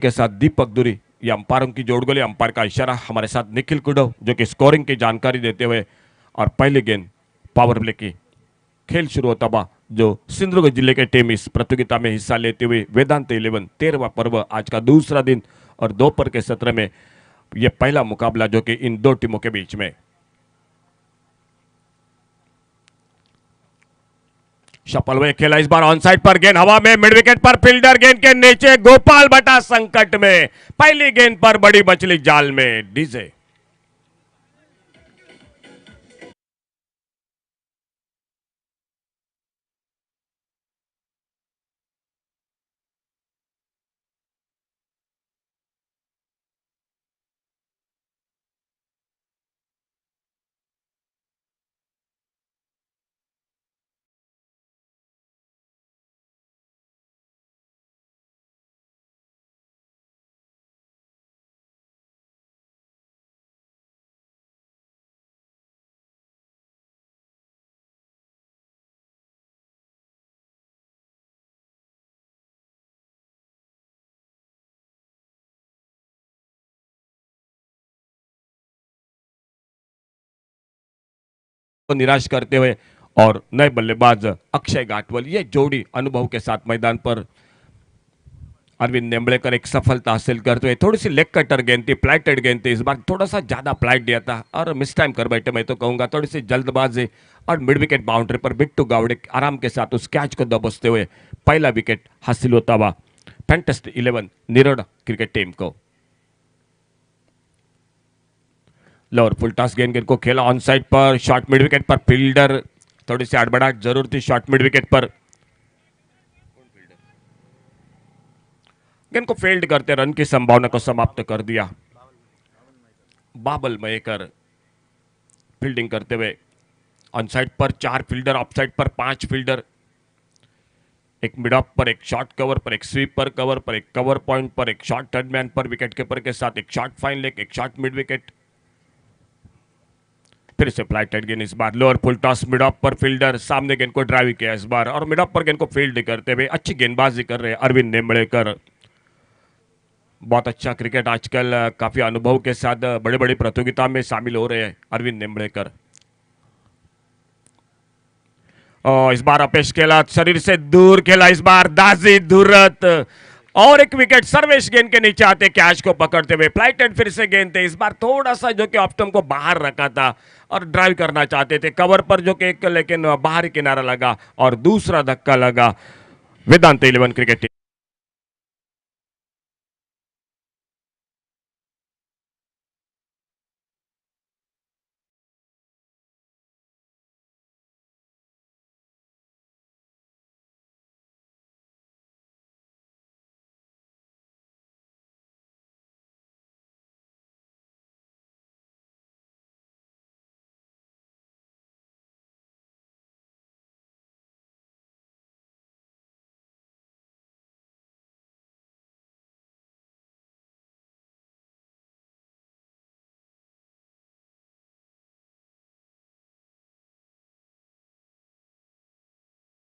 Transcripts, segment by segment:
के साथ दीपक दुरी, ये अंपायरों की जोड़गोली, अंपायर का इशारा। हमारे साथ निखिल कुडव जो कि स्कोरिंग की जानकारी देते हुए, और पहली गेंद पावर प्ले की खेल शुरू होता हुआ जो सिंधुदुर्ग जिले के टीम इस प्रतियोगिता में हिस्सा लेते हुए वेदांत 11 13वां पर्व, आज का दूसरा दिन और दोपहर के सत्र में यह पहला मुकाबला जो कि इन दो टीमों के बीच में। शपल हुए खेला इस बार ऑन साइड पर, गेंद हवा में, मिड विकेट पर, फील्डर गेंद के नीचे, गोपाल भट्टा संकट में, पहली गेंद पर बड़ी मछली जाल में, डीजे। निराश करते हुए और नए बल्लेबाज अक्षय घाटवल, ये जोड़ी अनुभव के साथ मैदान पर। अरविंद नेम्बलेकर एक सफलता हासिल करते हुए, थोड़ी सी लेग कटर गेंद थी, फ्लाइटेड गेंद थी, इस बार थोड़ा सा ज्यादा फ्लाइट दिया था और मिस टाइम कर बैठे, मैं तो कहूंगा थोड़ी सी जल्दबाजी, और मिड विकेट बाउंड्री पर बिट्टू गावड़े आराम के साथ उस कैच को दबोचते हुए पहला विकेट हासिल होता हुआ फैंटेस्टिक 11 निरोड़ा क्रिकेट टीम को। लोअर फुल टॉस गेंद को खेला ऑन साइड पर, शॉर्ट मिड विकेट पर, फील्डर थोड़ी सी अड़बड़ाहट जरूर थी शॉर्ट मिड विकेट पर, गेंद को फील्ड करते रन की संभावना को समाप्त कर दिया। बाबल मयेकर फील्डिंग करते हुए, ऑन साइड पर 4 फील्डर, ऑफ साइड पर 5 फील्डर, एक मिड ऑफ पर, एक शॉर्ट कवर पर, एक स्वीपर कवर पर, एक कवर पॉइंट पर, एक शॉर्ट थर्ड मैन पर, विकेट कीपर के साथ एक शॉर्ट फाइन लेग, एक शॉर्ट मिड विकेट, फिर से फ्लाइटेड गेंद इस बार lower full toss, mid off पर फील्डर, सामने गेंद को ड्राइव किया इस बार, और मिड ऑफ पर गेंद को फील्ड करते हुए अच्छी गेंदबाजी कर रहे हैं अरविंद नेम्बलेकर। बहुत अच्छा क्रिकेट आजकल, काफी अनुभव के साथ बड़े बड़े प्रतियोगिता में शामिल हो रहे हैं अरविंद नेम्बलेकर। इस बार अपेश खेला, शरीर से दूर खेला इस बार दाजी धुरत, और एक विकेट सर्वेश गेंद के नीचे आते कैच को पकड़ते हुए, फ्लाइटेड फिर से गेंद थे इस बार, थोड़ा सा जो कि ऑफ स्टंप को बाहर रखा था और ड्राइव करना चाहते थे कवर पर जो कि एक, लेकिन बाहरी किनारा लगा और दूसरा धक्का लगा वेदांत 11 क्रिकेट टीम।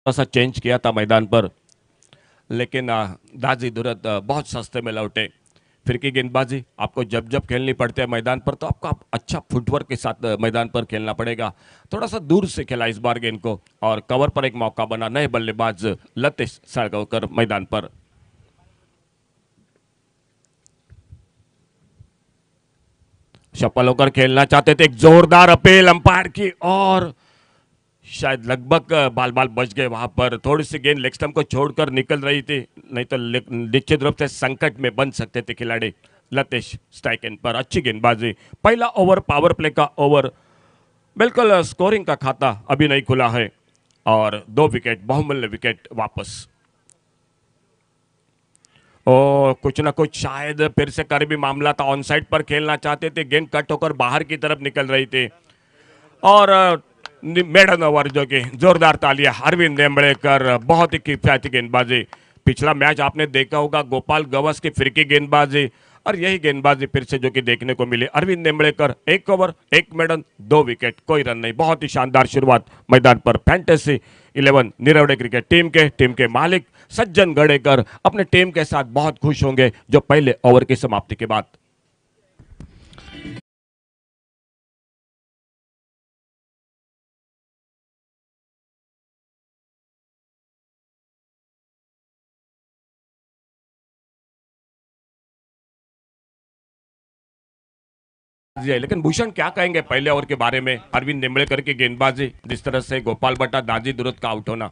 सा चेंज किया था मैदान पर, लेकिन दाजी दुरत बहुत सस्ते में लौटे। फिर की गेंदबाजी आपको जब जब खेलनी पड़ती है मैदान पर, तो आपको अच्छा फुटवर्क के साथ मैदान पर खेलना पड़ेगा। थोड़ा सा दूर से खेला इस बार गेंद को, और कवर पर एक मौका बना नए बल्लेबाज लतेश साळगावकर मैदान पर। सफल होकर खेलना चाहते थे, एक जोरदार अपील अंपायर की, और शायद लगभग बाल बाल बच गए वहां पर, थोड़ी सी गेंद लेग स्टंप को छोड़कर निकल रही थी, नहीं तो निश्चित रूप से संकट में बन सकते थे खिलाड़ी लतेश। स्ट्राइक एंड पर अच्छी गेंदबाजी, पहला ओवर पावर प्ले का ओवर, बिल्कुल स्कोरिंग का खाता अभी नहीं खुला है, और 2 विकेट बहुमूल्य विकेट वापस। ओ कुछ ना कुछ शायद फिर से कर भी मामला था, ऑन साइड पर खेलना चाहते थे, गेंद कट होकर बाहर की तरफ निकल रही थी, और मेडन ओवर जो कि जोरदार तालियां अरविंद नेम्बलेकर, बहुत ही किफायती गेंदबाजी। पिछला मैच आपने देखा होगा गोपाल गवस की फिरकी गेंदबाजी, और यही गेंदबाजी फिर से जो कि देखने को मिली अरविंद नेम्बलेकर, 1 ओवर 1 मेडन 2 विकेट, कोई रन नहीं। बहुत ही शानदार शुरुआत मैदान पर फैंटेसी 11 निरवड़े क्रिकेट टीम के मालिक सज्जन गड़ेकर अपने टीम के साथ बहुत खुश होंगे जो पहले ओवर की समाप्ति के बाद। जी है, लेकिन भूषण क्या कहेंगे पहले ओवर के बारे में? अरविंद निंबलेकर की गेंदबाजी, जिस तरह से गोपाल भट्टा दाजी दुरुत का आउट होना।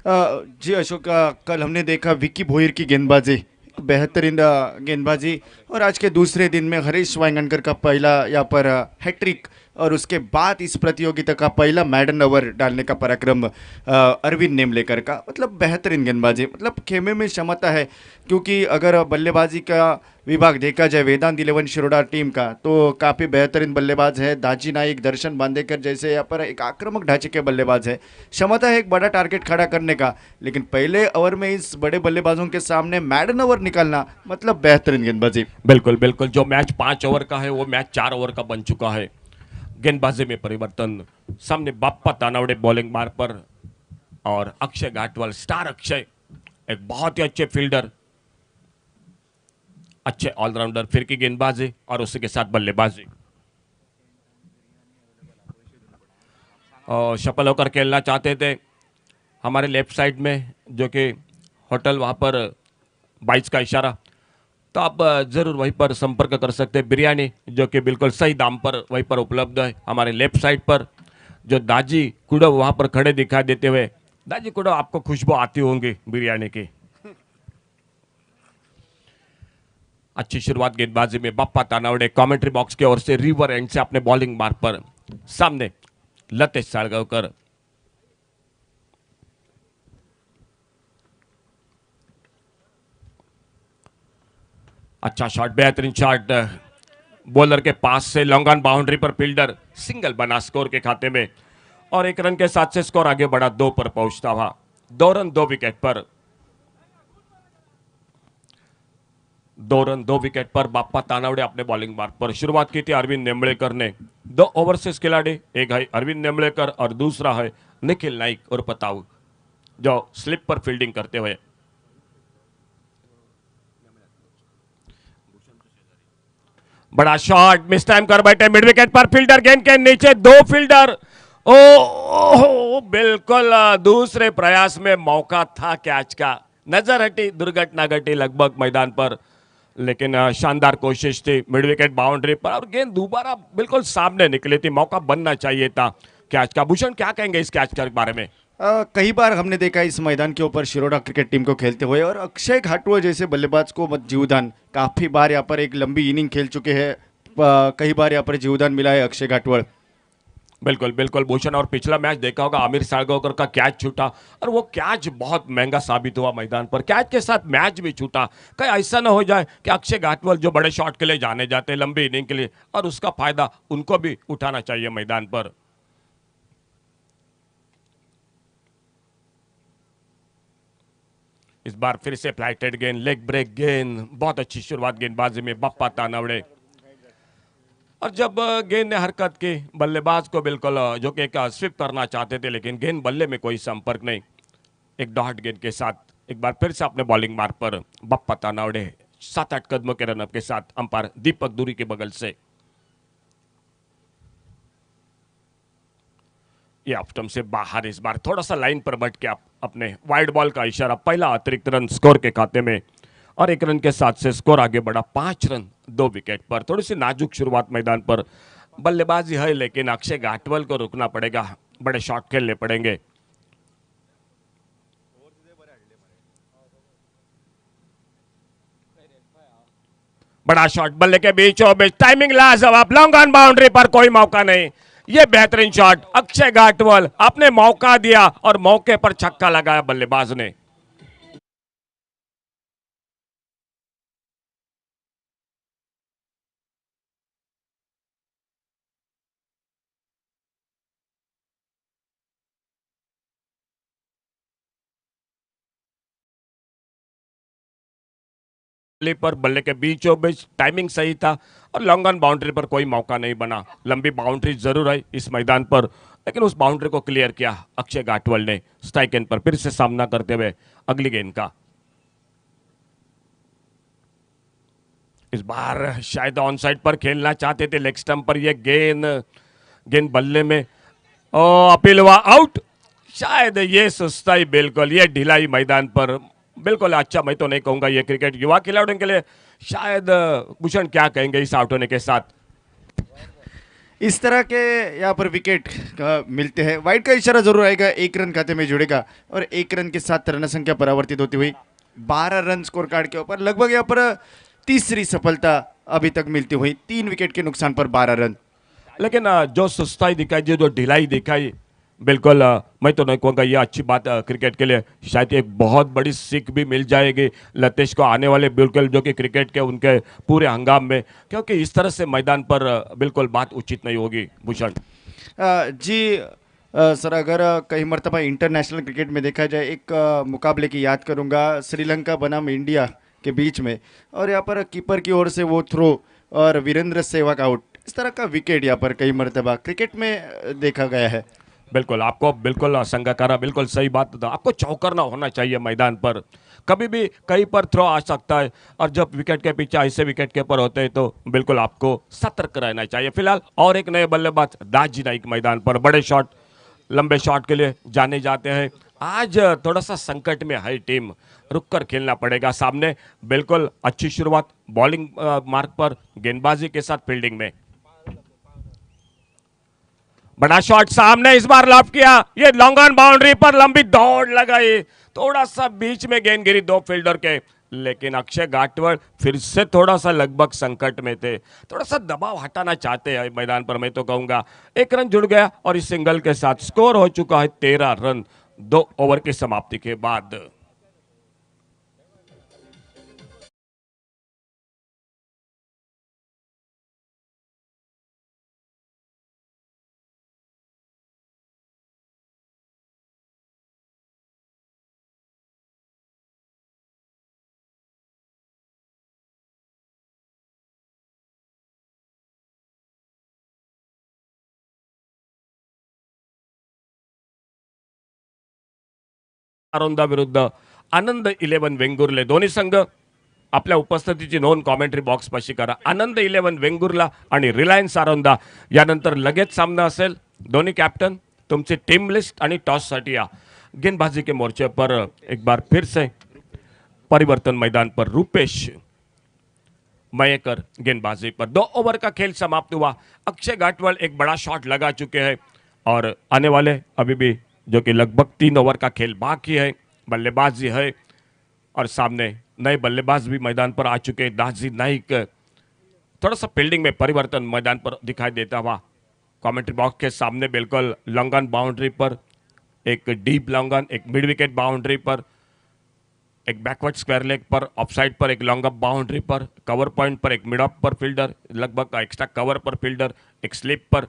जी अशोक, कल हमने देखा विक्की भोईर की गेंदबाजी, बेहतरीन गेंदबाजी। और आज के दूसरे दिन में हरीश वांगणकर का पहला यहाँ पर हैट्रिक, और उसके बाद इस प्रतियोगिता का पहला मैडन ओवर डालने का पराक्रम अरविंद नेमलेकर का। मतलब बेहतरीन गेंदबाजी, मतलब खेमे में क्षमता है। क्योंकि अगर बल्लेबाजी का विभाग देखा जाए वेदांत इलेवन शिरोडा टीम का, तो काफ़ी बेहतरीन बल्लेबाज है। दाजी नाइक, दर्शन बांदेकर जैसे यहाँ पर एक आक्रामक ढांचे के बल्लेबाज है। क्षमता है एक बड़ा टारगेट खड़ा करने का, लेकिन पहले ओवर में इस बड़े बल्लेबाजों के सामने मैडन ओवर निकालना, मतलब बेहतरीन गेंदबाजी। बिल्कुल बिल्कुल, जो मैच 5 ओवर का है वो मैच 4 ओवर का बन चुका है। गेंदबाजी में परिवर्तन, सामने बाप्पा तानावड़े बॉलिंग मार पर और अक्षय घाटवाल, स्टार अक्षय, एक बहुत ही अच्छे फील्डर, अच्छे ऑलराउंडर, फिर की गेंदबाजी और उसी के साथ बल्लेबाजी। और सफल होकर खेलना चाहते थे हमारे लेफ्ट साइड में, जो कि होटल वहाँ पर 22 का इशारा, तो आप ज़रूर वहीं पर संपर्क कर सकते हैं। बिरयानी जो कि बिल्कुल सही दाम पर वहीं पर उपलब्ध है हमारे लेफ्ट साइड पर। जो दाजी कुड़व वहाँ पर खड़े दिखाई देते हुए, दाजी कुड़व आपको खुशबू आती होंगी बिरयानी की। अच्छी शुरुआत गेंदबाजी में बप्पा तानावड़े कमेंट्री बॉक्स की ओर से रिवर एंड से अपने बॉलिंग मार्ग पर, सामने लतेश साळगावकर। अच्छा शॉट, बेहतरीन शॉट, बॉलर के पास से लॉन्ग ऑन बाउंड्री पर फील्डर सिंगल बना स्कोर के खाते में, और 1 रन के साथ से स्कोर आगे बढ़ा 2 पर पहुंचता हुआ। 2 रन 2 विकेट पर, 2 रन 2 विकेट पर बाप्पा तानावड़े अपने बॉलिंग मार्ग पर। शुरुआत की थी अरविंद नेमलेकर ने। 2 ओवरसीज खिलाड़ी, एक है अरविंद नेमलेकर और दूसरा है निखिल नाइक और पताऊ, जो स्लिप पर फील्डिंग करते हुए। बड़ा शॉट, मिस टाइम कर बैठे मिड विकेट पर, फील्डर गेंद के नीचे, 2 फील्डर। ओ बिल्कुल दूसरे प्रयास में मौका था कैच का, नजर हटी, दुर्घटना घटी लगभग मैदान पर, लेकिन शानदार कोशिश थी मिड विकेट बाउंड्री पर और गेंद दोबारा बिल्कुल सामने निकली थी, मौका बनना चाहिए था कैच का। भूषण क्या कहेंगे इस कैच के बारे में? कई बार हमने देखा इस मैदान के ऊपर शिरोडा क्रिकेट टीम को खेलते हुए, और अक्षय घाटुआ जैसे बल्लेबाज को मत जीवदान, काफ़ी बार यहाँ पर एक लंबी इनिंग खेल चुके हैं। कई बार यहाँ पर जीवदान मिला है अक्षय घाटुआ। बिल्कुल बिल्कुल भूषण, और पिछला मैच देखा होगा आमिर साळगावकर का कैच छूटा, और वो कैच बहुत महंगा साबित हुआ मैदान पर। कैच के साथ मैच भी छूटा, कहीं ऐसा ना हो जाए कि अक्षय घाटवाल जो बड़े शॉट के लिए जाने जाते हैं लंबी इनिंग के लिए, और उसका फायदा उनको भी उठाना चाहिए मैदान पर। इस बार फिर से फ्लाइटेड गेंद, लेग ब्रेक गेंद, बहुत अच्छी शुरुआत गेंदबाजी में बप्पा तानावड़े, और जब गेंद ने हरकत की, बल्लेबाज को बिल्कुल जो कि एक स्विप करना चाहते थे, लेकिन गेंद बल्ले में कोई संपर्क नहीं। एक डॉट गेंद के साथ एक बार फिर से अपने बॉलिंग मार्ग पर बप्पा तानावड़े 7-8 कदमों के रनअप के साथ अंपायर दीपक दूरी के बगल से। ये ऑफ स्टंप से बाहर, इस बार थोड़ा सा लाइन पर बट के अपने वाइड बॉल का इशारा, पहला अतिरिक्त रन स्कोर के खाते में, और 1 रन के साथ से स्कोर आगे बढ़ा 5 रन 2 विकेट पर। थोड़ी सी नाजुक शुरुआत मैदान पर, बल्लेबाजी है लेकिन अक्षय घाटवाल को रुकना पड़ेगा, बड़े शॉट खेलने पड़ेंगे। बड़ा शॉट बल्ले के बीचों बीच, टाइमिंग लाजवाब, लॉन्ग ऑन बाउंड्री पर कोई मौका नहीं। ये बेहतरीन शॉट, अक्षय घाटवाल आपने मौका दिया और मौके पर छक्का लगाया बल्लेबाज ने। पर बल्ले के बीचों बीच, टाइमिंग सही था और लॉन्ग ऑन बाउंड्री पर कोई मौका नहीं बना। लंबी बाउंड्री जरूर है इस मैदान पर, लेकिन उस बाउंड्री को क्लियर किया अक्षय गाटवल ने स्ट्राइक एंड पर फिर से सामना करते हुए अगली गेंद का। इस बार शायद ऑन साइड पर खेलना चाहते थे, लेग स्टंप पर ये गेंद, गेंद बल्ले में, ओ अपील हुआ आउट। शायद ये सुस्ताई, बिल्कुल ये ढिलाई मैदान पर, बिल्कुल अच्छा मैं तो नहीं कहूंगा ये क्रिकेट युवा खिलाड़ियों के लिए। शायद भूषण क्या कहेंगे इस आउट होने के साथ? इस तरह के यहाँ पर विकेट मिलते हैं, वाइड का इशारा जरूर आएगा, 1 रन खाते में जुड़ेगा और 1 रन के साथ रन संख्या परिवर्तित होती हुई 12 रन स्कोर कार्ड के ऊपर। लगभग यहाँ पर तीसरी सफलता अभी तक मिलती हुई, 3 विकेट के नुकसान पर 12 रन। लेकिन जो सुस्ताई दिखाई, जो ढिलाई दिखाई, बिल्कुल मैं तो नहीं कहूँगा ये अच्छी बात क्रिकेट के लिए। शायद एक बहुत बड़ी सीख भी मिल जाएगी लतेश को आने वाले बिल्कुल जो कि क्रिकेट के उनके पूरे हंगाम में, क्योंकि इस तरह से मैदान पर बिल्कुल बात उचित नहीं होगी भूषण। जी सर, अगर कई मरतबा इंटरनेशनल क्रिकेट में देखा जाए, एक मुकाबले की याद करूंगा श्रीलंका बनाम इंडिया के बीच में, और यहाँ पर कीपर की ओर से वो थ्रो और वीरेंद्र सहवाग आउट, इस तरह का विकेट यहाँ पर कई मरतबा क्रिकेट में देखा गया है। बिल्कुल आपको बिल्कुल संगाकारा बिल्कुल सही बात था, आपको चौकन्ना होना चाहिए मैदान पर, कभी भी कहीं पर थ्रो आ सकता है, और जब विकेट के पीछे ऐसे विकेट कीपर होते हैं तो बिल्कुल आपको सतर्क रहना चाहिए। फिलहाल और एक नए बल्लेबाज दाजी नाइक मैदान पर, बड़े शॉट, लंबे शॉट के लिए जाने जाते हैं। आज थोड़ा सा संकट में है टीम, रुककर खेलना पड़ेगा सामने। बिल्कुल अच्छी शुरुआत बॉलिंग मार्क पर, गेंदबाजी के साथ फील्डिंग में। बड़ा शॉट सामने, इस बार लॉफ्ट किया, ये लॉन्ग ऑन बाउंड्री पर लंबी दौड़ लगाई, थोड़ा सा बीच में गेंद गिरी दो फील्डर के, लेकिन अक्षय गाटवल फिर से थोड़ा सा लगभग संकट में थे, थोड़ा सा दबाव हटाना चाहते हैं मैदान पर, मैं तो कहूंगा। 1 रन जुड़ गया और इस सिंगल के साथ स्कोर हो चुका है 13 रन 2 ओवर की समाप्ति के बाद। आरोंदा विरुद्ध आनंद 11 वेंगुर्ले, दोन्ही संघ आपल्या उपस्थितीची नोंद कॉमेंट्री बॉक्स पाशी करा। आनंद 11 वेंगुर्ला आणि रिलायन्स आरोंदा यानंतर लगेच सामना असेल। दोन्ही कॅप्टन तुमची टीम लिस्ट आणि टॉससाठी या। गेंदबाजी के मोर्चे पर एक बार फिर से परिवर्तन मैदान पर रूपेश मयेकर गेंदबाजी पर। 2 ओवर का खेल समाप्त हुआ। अक्षय गाटवल एक बड़ा शॉट लगा चुके हैं और आने वाले अभी भी जो कि लगभग 3 ओवर का खेल बाकी है, बल्लेबाजी है और सामने नए बल्लेबाज भी मैदान पर आ चुके हैं। दाजी नाइक, थोड़ा सा फील्डिंग में परिवर्तन मैदान पर दिखाई देता हुआ। कमेंट्री बॉक्स के सामने बिल्कुल लॉन्ग ऑन बाउंड्री पर एक डीप लॉन्ग ऑन, एक मिड विकेट बाउंड्री पर, एक बैकवर्ड स्क्वायर लेग पर, ऑफसाइड पर एक लॉन्ग अप बाउंड्री पर, कवर पॉइंट पर एक मिड ऑफ पर फील्डर, लगभग एक्स्ट्रा कवर पर फील्डर, एक स्लिप पर।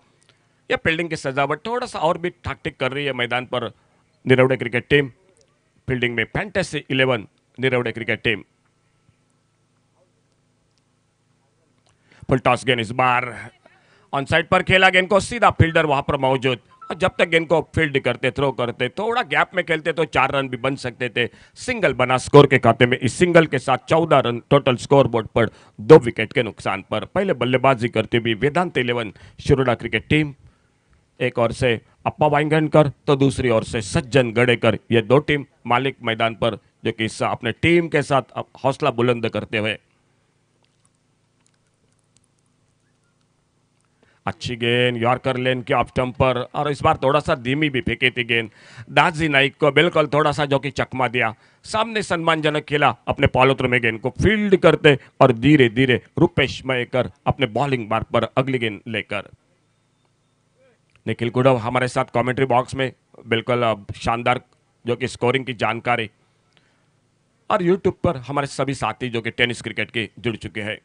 यह फील्डिंग की सजावट थोड़ा सा और भी ठाक ठीक कर रही है मैदान पर निरवड़े क्रिकेट टीम। फील्डिंग में fantasy 11 Nirwade cricket team. Full toss गेंद इस बार ऑन साइड पर खेला, गेंद को सीधा फील्डर वहां पर मौजूद, और जब तक गेंद को फील्ड करते, थ्रो करते, थोड़ा गैप में खेलते तो 4 रन भी बन सकते थे। सिंगल बना स्कोर के खाते में। इस सिंगल के साथ 14 रन टोटल स्कोर बोर्ड पर 2 विकेट के नुकसान पर। पहले बल्लेबाजी करते हुए वेदांत 11 शिरोडा क्रिकेट टीम, एक ओर से अप्पा वाइंगणकर तो दूसरी ओर से सज्जन गड़ेकर, ये 2 टीम मालिक मैदान पर जो कि अपने टीम के साथ हौसला बुलंद करते हुए। अच्छी गेंद यॉर्कर लेन के ऑफ स्टंप पर, और इस बार थोड़ा सा धीमी भी फेंकी थी गेंद। दाजी नाइक को बिल्कुल थोड़ा सा जो कि चकमा दिया, सामने सम्मानजनक खेला अपने पॉलोत्र में गेंद को फील्ड करते, और धीरे धीरे रुपेश मयेकर अपने बॉलिंग मार्ग पर अगली गेंद लेकर। निखिल गुड़व हमारे साथ कमेंट्री बॉक्स में, बिल्कुल शानदार जो कि स्कोरिंग की जानकारी, और यूट्यूब पर हमारे सभी साथी जो कि टेनिस क्रिकेट के जुड़ चुके हैं।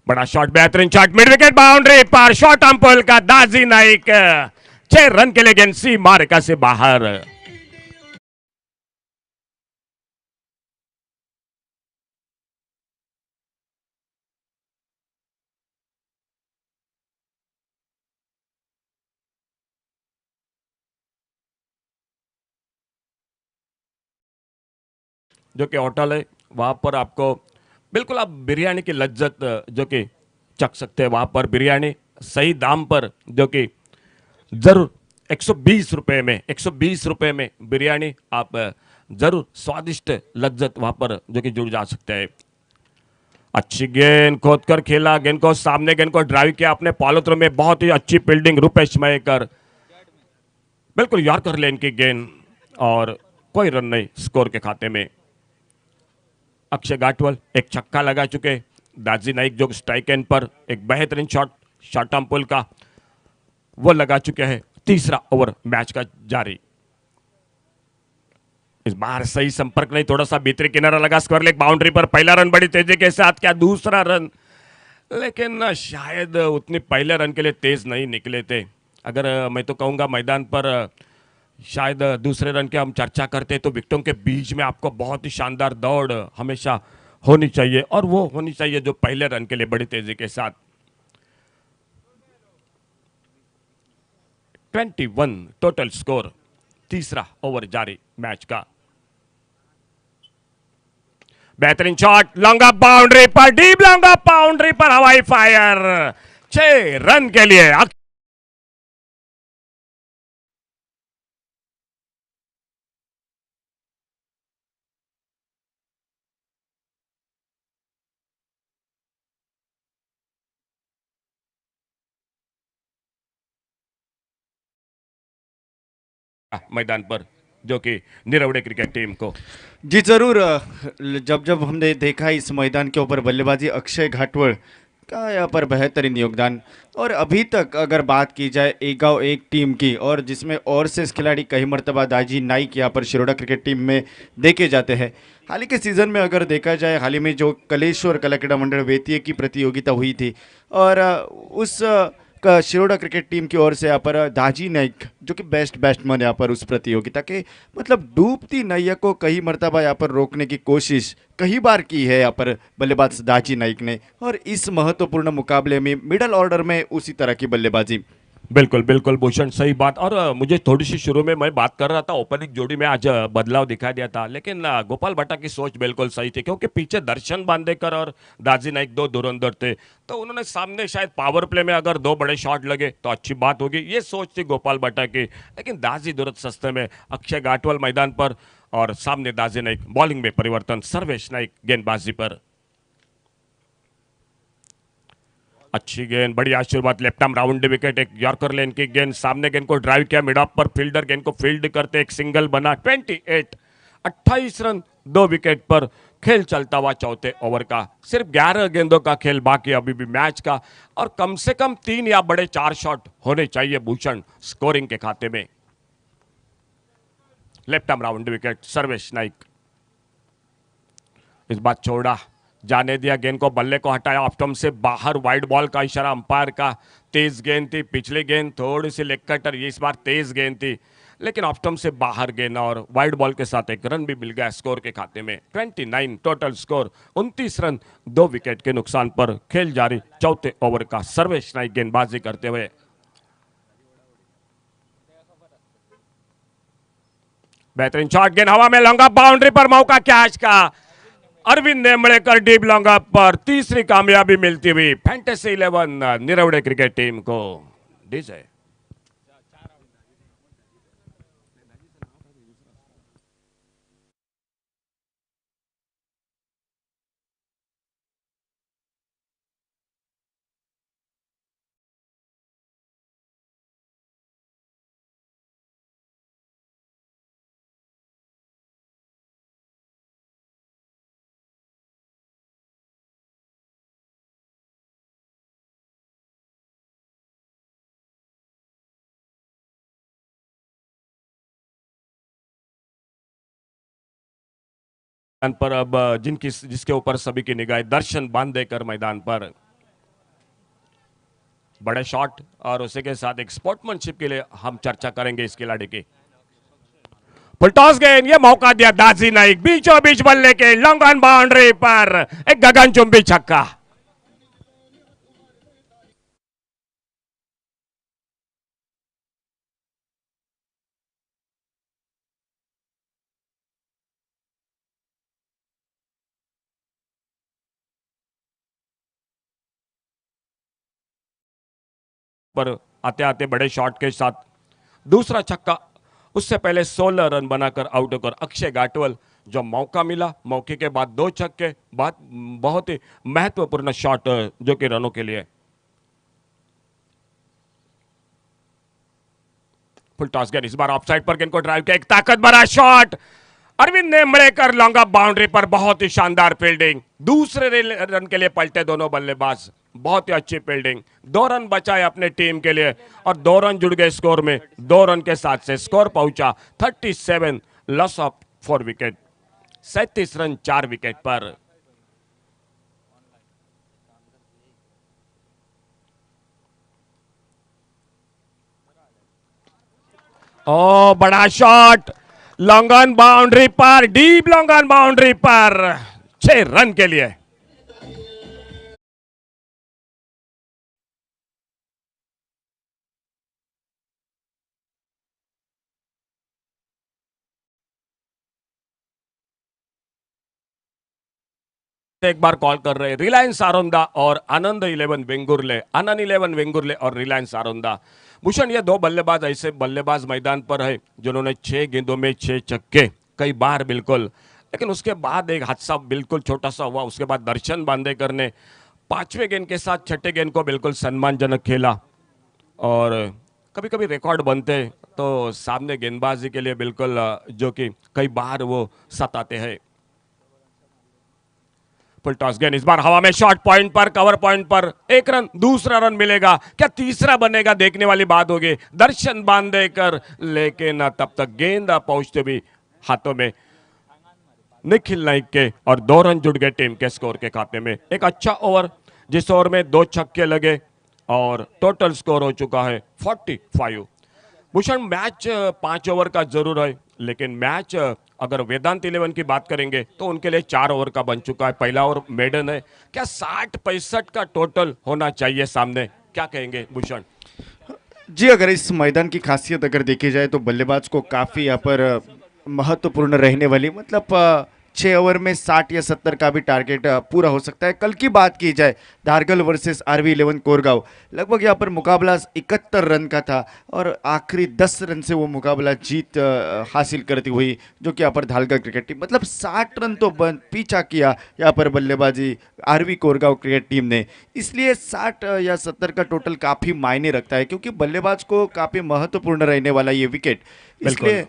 बड़ा शॉट, बेहतरीन शॉट, मिड विकेट बाउंड्री पर, शॉट अंपोल का दाजी नाइक, 6 रन के लिए गेंद सी मार्का से बाहर। जो कि होटल है, वहाँ पर आपको बिल्कुल आप बिरयानी की लज्जत जो कि चख सकते हैं। वहाँ पर बिरयानी सही दाम पर, जो कि जरूर 120 रुपए में, 120 रुपए में बिरयानी आप जरूर स्वादिष्ट लज्जत वहाँ पर जो कि जुड़ जा सकते हैं। अच्छी गेंद खोद कर खेला, गेंद को सामने, गेंद को ड्राइव किया अपने पॉलोत्रो में, बहुत ही अच्छी फील्डिंग रूपेश मयेकर, बिल्कुल यॉर्कर लेन की गेंद और कोई रन नहीं स्कोर के खाते में। अक्षय गाटवल एक छक्का लगा चुके, दाजी नाइक जो स्ट्राइक एंड पर एक बेहतरीन शॉट शॉर्ट आर्म पुल का वो लगा चुके हैं। तीसरा ओवर मैच का जारी। इस बार सही संपर्क नहीं, थोड़ा सा भीतरी किनारा लगा, स्क्वायर लेग बाउंड्री पर पहला रन बड़ी तेजी के साथ, क्या दूसरा रन, लेकिन शायद उतनी पहले रन के लिए तेज नहीं निकले थे। अगर मैं तो कहूंगा मैदान पर शायद दूसरे रन की हम चर्चा करते तो विकेटों के बीच में आपको बहुत ही शानदार दौड़ हमेशा होनी चाहिए, और वो होनी चाहिए जो पहले रन के लिए बड़ी तेजी के साथ। 21 टोटल स्कोर, तीसरा ओवर जारी मैच का। बेहतरीन शॉट, लॉन्ग अप बाउंड्री पर, डीप लॉन्ग अप बाउंड्री पर हवाई फायर, 6 रन के लिए। मैदान पर जो कि निरवड़े क्रिकेट टीम को। जी ज़रूर। जब जब हमने देखा इस मैदान के ऊपर बल्लेबाजी अक्षय घाटवड़ का यहाँ पर बेहतरीन योगदान, और अभी तक अगर बात की जाए एक गांव एक टीम की, और जिसमें और से खिलाड़ी कई मरतबा दाजी नाइक यहाँ पर शिरोडा क्रिकेट टीम में देखे जाते हैं। हाल ही के सीज़न में अगर देखा जाए, हाल ही में जो कलेश्वर कला क्रीड़ा मंडल वेतिये की प्रतियोगिता हुई थी, और उस का शिरोडा क्रिकेट टीम की ओर से यहाँ पर दाजी नाइक जो कि बेस्ट बैट्समैन यहाँ पर उस प्रतियोगिता के, मतलब डूबती नैया को कई मरतबा यहाँ पर रोकने की कोशिश कई बार की है यहाँ पर बल्लेबाज दाजी नाइक ने, और इस महत्वपूर्ण मुकाबले में मिडल ऑर्डर में उसी तरह की बल्लेबाजी। बिल्कुल बिल्कुल भूषण, सही बात। और मुझे थोड़ी सी शुरू में मैं बात कर रहा था ओपनिंग जोड़ी में आज बदलाव दिखाई दिया था, लेकिन गोपाल भट्टा की सोच बिल्कुल सही थी, क्योंकि पीछे दर्शन बांदेकर और दाजी नाइक दो धुरंधर थे, तो उन्होंने सामने शायद पावर प्ले में अगर 2 बड़े शॉट लगे तो अच्छी बात होगी, ये सोच थी गोपाल भट्टा की। लेकिन दाजी दुरत सस्ते में, अक्षय गाटवल मैदान पर और सामने दाजी नाइक, बॉलिंग में परिवर्तन, सर्वेश नाइक गेंदबाजी पर। अच्छी गेंद, बढ़िया शुरुआत, लेफ्ट आर्म राउंड विकेट, एक यॉर्कर लेन की गेंद, सामने गेंद को ड्राइव किया मिड ऑफ पर, फील्डर गेंद को फील्ड करते एक सिंगल बना। 28 रन 2 विकेट पर खेल चलता हुआ चौथे ओवर का। सिर्फ 11 गेंदों का खेल बाकी अभी भी मैच का, और कम से कम 3 या बड़े 4 शॉट होने चाहिए भूषण स्कोरिंग के खाते में। Left arm round wicket, Sarvesh Naik इस बार छोड़ा, जाने दिया, गेंद को बल्ले को हटाया, ऑफ से बाहर, वाइड बॉल का इशारा अंपायर का। तेज गेंद थी, पिछली गेंद थोड़ी सी लेग कटर, ये इस बार तेज गेंद थी, लेकिन ऑफ से बाहर गेंद और वाइड बॉल के साथ एक रन भी मिल गया स्कोर के खाते में। 29 टोटल स्कोर, 29 रन 2 विकेट के नुकसान पर खेल जारी चौथे ओवर का। सर्वेश नाइक गेंदबाजी करते हुए, बेहतरीन शॉट, गेंद हवा में, लॉन्ग ऑफ बाउंड्री पर, मौका कैच का। अरविंद नेमड़ेकर डीप लॉन्ग अप पर तीसरी कामयाबी मिलती हुई फैंटेसी 11 निरवड़े क्रिकेट टीम को। डीजे पर अब जिसके ऊपर सभी की निगाहें, दर्शन बांदेकर मैदान पर। बड़े शॉट और उसी के साथ एक स्पोर्ट्समैनशिप के लिए हम चर्चा करेंगे इस खिलाड़ी की। फुलटॉस गेंद, ये मौका दिया दाजी नाइक, बीचों बीच बल्ले के, लॉन्ग ऑन बाउंड्री पर एक गगनचुंबी छक्का। पर आते आते बड़े शॉट के साथ दूसरा छक्का, उससे पहले 16 रन बनाकर आउट होकर अक्षय गाटवल जो मौका मिला, मौके के बाद दो छक्के, बहुत ही महत्वपूर्ण शॉट जो कि रनों के लिए। फुल टॉस गेंद, इस बार ऑफसाइड पर गेंद को ड्राइव किया, एक ताकत भरा शॉट, Arvind Nemdekar long off boundary पर, बहुत ही शानदार फील्डिंग, दूसरे रन के लिए पलटे दोनों बल्लेबाज, बहुत ही अच्छी फील्डिंग, 2 रन बचाए अपने टीम के लिए और 2 रन जुड़ गए स्कोर में, 2 रन के साथ से स्कोर पहुंचा 37, loss of 4 wicket, 37 run 4 wicket पर। ओ बड़ा शॉट, लॉन्ग ऑन बाउंड्री पर, डीप लॉन्ग ऑन बाउंड्री पर, 6 रन के लिए। एक बार कॉल कर रहे रिलायंस आरोंदा और आनंद 11 वेंगुर्ले, आनंद 11 वेंगुर्ले और रिलायंस आरोंदा। भूषण, ये 2 बल्लेबाज ऐसे बल्लेबाज मैदान पर है जिन्होंने 6 गेंदों में 6 छक्के, कई बार बिल्कुल, लेकिन उसके बाद एक हादसा बिल्कुल छोटा सा हुआ, उसके बाद दर्शन बांदेकर ने 5वें गेंद के साथ 6ठे गेंद को बिल्कुल सम्मानजनक खेला और कभी कभी रिकॉर्ड बनते तो सामने गेंदबाजी के लिए बिल्कुल जो कि कई बार वो सताते हैं। फुल टॉस गेंद, इस बार हवा में शॉर्ट पॉइंट पर, कवर पॉइंट पर, 1 रन, दूसरा रन मिलेगा क्या, तीसरा बनेगा, देखने वाली बात होगी, दर्शन बांदेकर, लेकिन तब तक गेंद पहुंचते भी हाथों में निखिल नाइक के और 2 रन जुड़ गए टीम के स्कोर के खाते में। एक अच्छा ओवर, जिस ओवर में 2 छक्के लगे और टोटल स्कोर हो चुका है 45। भूषण, मैच 5 ओवर का जरूर है, लेकिन मैच अगर वेदांत 11 की बात करेंगे तो उनके लिए 4 ओवर का बन चुका है, पहला ओवर मेडन है, क्या 60-65 का टोटल होना चाहिए सामने, क्या कहेंगे भूषण? जी, अगर इस मैदान की खासियत अगर देखी जाए तो बल्लेबाज को काफ़ी यहाँ पर महत्वपूर्ण रहने वाली, मतलब 6 ओवर में 60 या 70 का भी टारगेट पूरा हो सकता है। कल की बात की जाए, धारगल वर्सेस RV11 कोरगांव, लगभग यहाँ पर मुकाबला 71 रन का था और आखिरी 10 रन से वो मुकाबला जीत हासिल करती हुई, जो कि यहाँ पर धारगल क्रिकेट टीम, मतलब 60 रन तो पीछा किया यहाँ पर बल्लेबाजी RV कोरगांव क्रिकेट टीम ने। इसलिए 60 या 70 का टोटल काफ़ी मायने रखता है, क्योंकि बल्लेबाज को काफ़ी महत्वपूर्ण रहने वाला ये विकेट, इसलिए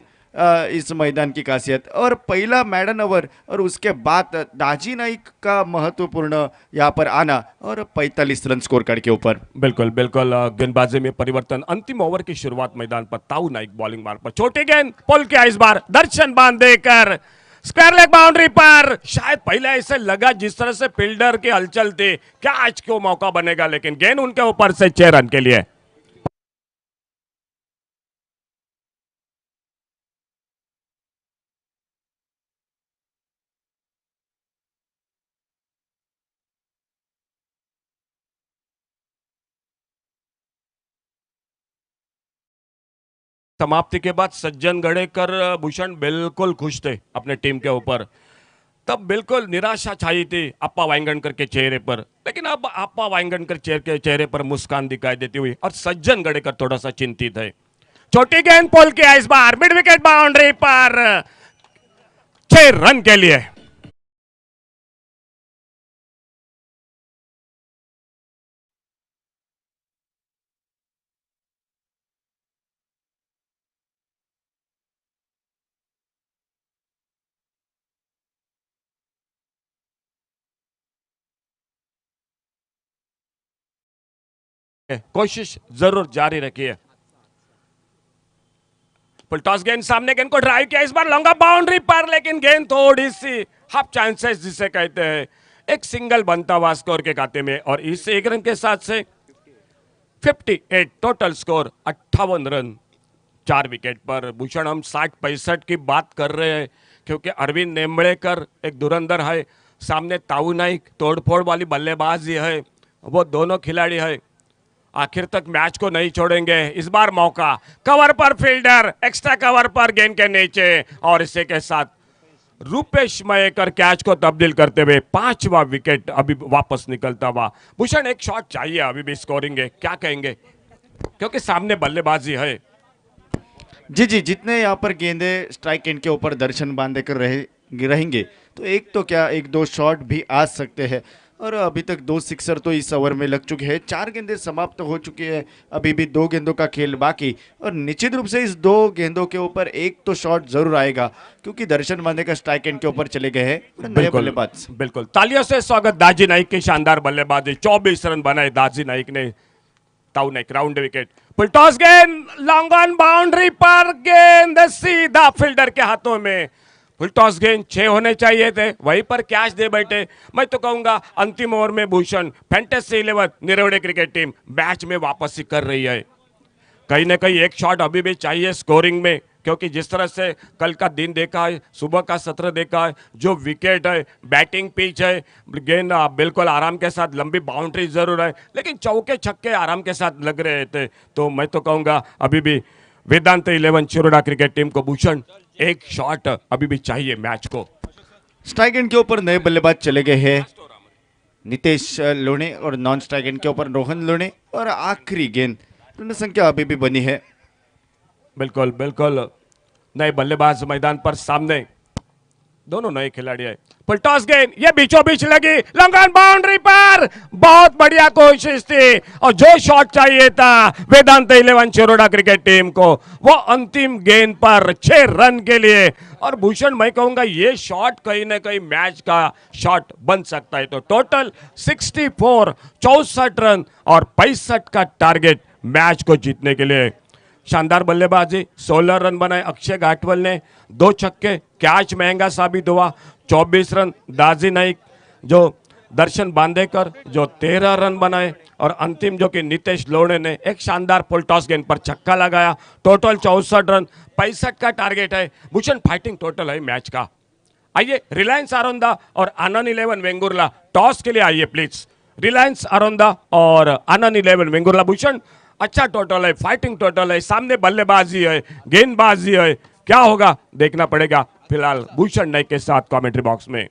इस मैदान की खासियत। और पहला मैडन ओवर और उसके बाद दाजी नाइक का महत्वपूर्ण यहाँ पर आना और 45 रन स्कोर कार्ड के ऊपर। बिल्कुल बिल्कुल, गेंदबाजी में परिवर्तन, अंतिम ओवर की शुरुआत मैदान पर, ताऊ नाइक बॉलिंग मार्ग पर, छोटी गेंद पुल किया, इस बार दर्शन बांदेकर स्क्वायर लेग बाउंड्री पर, शायद पहले ऐसे लगा जिस तरह से फील्डर की हलचल थी, क्या आज को मौका बनेगा, लेकिन गेंद उनके ऊपर से 6 रन के लिए। समाप्ति के बाद सज्जन गढ़ेकर, भूषण बिल्कुल खुश थे अपने टीम के ऊपर, तब बिल्कुल निराशा छाई थी अप्पा वाइंगणकर के चेहरे पर, लेकिन अब अप्पा वाइंगणकर के चेहरे पर मुस्कान दिखाई देती हुई और सज्जन गढ़ेकर थोड़ा सा चिंतित है। छोटी गेंद पोल किया, इस बार मिड विकेट बाउंड्री पर, 6 रन के लिए। कोशिश जरूर जारी रखिए। फुल टॉस गेंद, सामने गेंद को ड्राइव किया, इस बार लॉन्ग ऑफ बाउंड्री पर, लेकिन गेंद थोड़ी सी हाफ चांसेस जिसे कहते हैं, एक सिंगल बनता हुआ स्कोर के खाते में और इस 1 रन के साथ से 58 टोटल स्कोर, 58 रन 4 विकेट पर। भूषण, हम 60-65 की बात कर रहे हैं क्योंकि अरविंद नेमड़ेकर एक धुरंधर है, सामने ताऊ नाइक तोड़फोड़ वाली बल्लेबाज है, वो दोनों खिलाड़ी है, आखिर तक मैच को नहीं छोड़ेंगे। इस बार मौका, कवर पर फील्डर, एक्स्ट्रा कवर पर गेंद के नीचे और इसी के साथ रूपेश मयेकर कैच को तब्दील करते हुए 5वां विकेट अभी वापस निकलता हुआ। भूषण, एक शॉट चाहिए, अभी भी स्कोरिंग है, क्या कहेंगे? क्योंकि सामने बल्लेबाजी है। जी जी, जितने यहाँ पर गेंदे स्ट्राइक एंड के ऊपर दर्शन बांधे कर रहेंगे, तो एक तो क्या एक दो शॉट भी आ सकते हैं। और अभी तक दो सिक्सर तो इस ओवर में लग चुके हैं, चार गेंदें समाप्त हो चुकी है, अभी भी दो गेंदों का खेल बाकी। और निश्चित रूप से इस दो गेंदों के ऊपर एक तो शॉट जरूर आएगा, क्योंकि दर्शन बांधे का स्ट्राइक एंड के ऊपर चले गए हैं और नए बिल्कुल बल्लेबाज। बिल्कुल, तालियों से स्वागत दाजी नाइक की शानदार बल्लेबाजी। 24 रन बनाए दाजी नाइक ने। ताऊ Naik round wicket, full toss गेंद, लॉन्ग ऑन बाउंड्री पर, गेंद सीधा फील्डर के हाथों में। फुल टॉस गेंद 6 होने चाहिए थे, वहीं पर कैच दे बैठे। मैं तो कहूंगा अंतिम ओवर में Bhushan fantasy 11 Nirwade cricket team match में वापसी कर रही है। कहीं ना कहीं एक शॉट अभी भी चाहिए स्कोरिंग में, क्योंकि जिस तरह से कल का दिन देखा है, सुबह का सत्र देखा है, जो विकेट है, बैटिंग पिच है, गेंद बिल्कुल आराम के साथ, लंबी बाउंड्री जरूर है, लेकिन चौके छक्के आराम के साथ लग रहे थे। तो मैं तो कहूंगा अभी भी वेदांत 11 चिरोड़ा क्रिकेट टीम को भूषण एक शॉट अभी भी चाहिए मैच को। स्ट्राइक एंड के ऊपर नए बल्लेबाज चले गए हैं, नितेश लोणे, और नॉन स्ट्राइक एंड के ऊपर रोहन लोणे। और आखिरी गेंद रन संख्या अभी भी बनी है। बिल्कुल बिल्कुल, नए बल्लेबाज मैदान पर सामने, दोनों नए खिलाड़ी है। फुल टॉस गेंद, ये बीचों बीच लगी, लॉन्ग ऑन बाउंड्री पर, बहुत बढ़िया कोशिश थी, और जो शॉट चाहिए था वेदांत 11 चिरोड़ा क्रिकेट टीम को, वो अंतिम गेंद पर 6 रन के लिए। और भूषण मैं कहूंगा ये शॉट कहीं ना कहीं मैच का शॉट बन सकता है। तो टोटल 64, 64 रन और 65 का टारगेट मैच को जीतने के लिए। शानदार बल्लेबाजी, 16 रन बनाए अक्षय घाटवल ने, 2 छक्के, कैच महंगा साबित हुआ। 24 रन दाजी नाइक, जो दर्शन बांदेकर जो 13 रन बनाए, और अंतिम जो कि नितेश लोणे ने एक शानदार फुल टॉस गेंद पर छक्का लगाया। टोटल 64 रन, 65 का टारगेट है। भूषण फाइटिंग टोटल है मैच का। आइए रिलायंस आरोंदा और आनंद 11 वेंगुर्ला टॉस के लिए आइए प्लीज। रिलायंस आरोंदा और आनंद 11 वेंगुर्ला। भूषण अच्छा टोटल है, फाइटिंग टोटल है, सामने बल्लेबाजी है, गेंदबाजी है, क्या होगा देखना पड़ेगा। फिलहाल भूषण नाइक के साथ कमेंट्री बॉक्स में।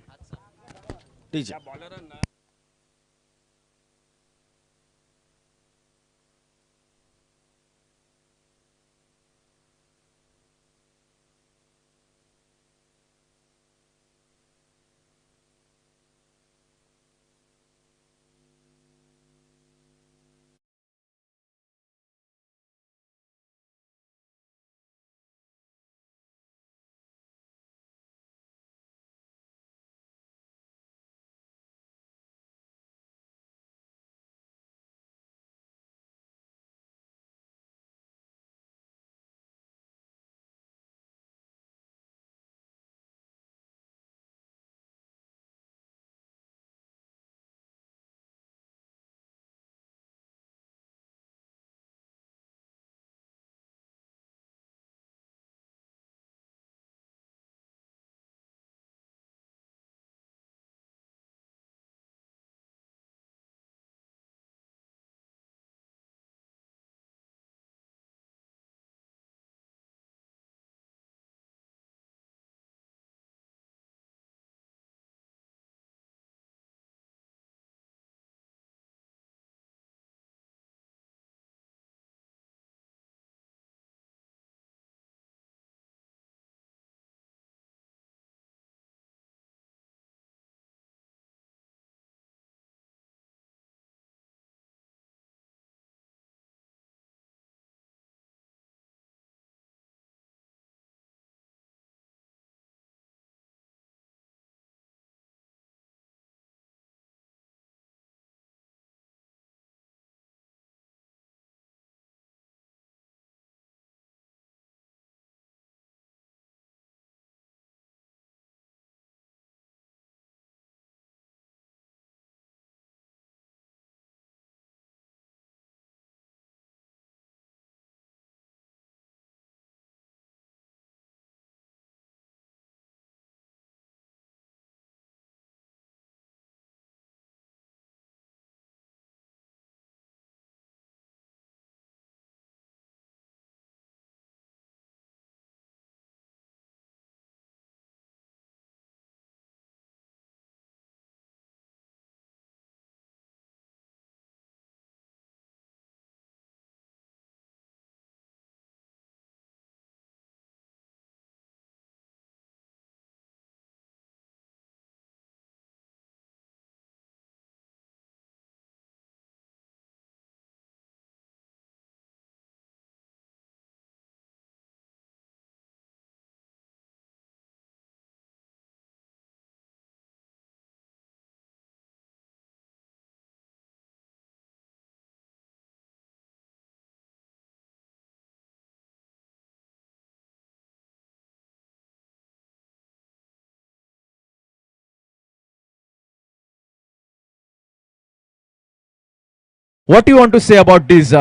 What do you want to say about these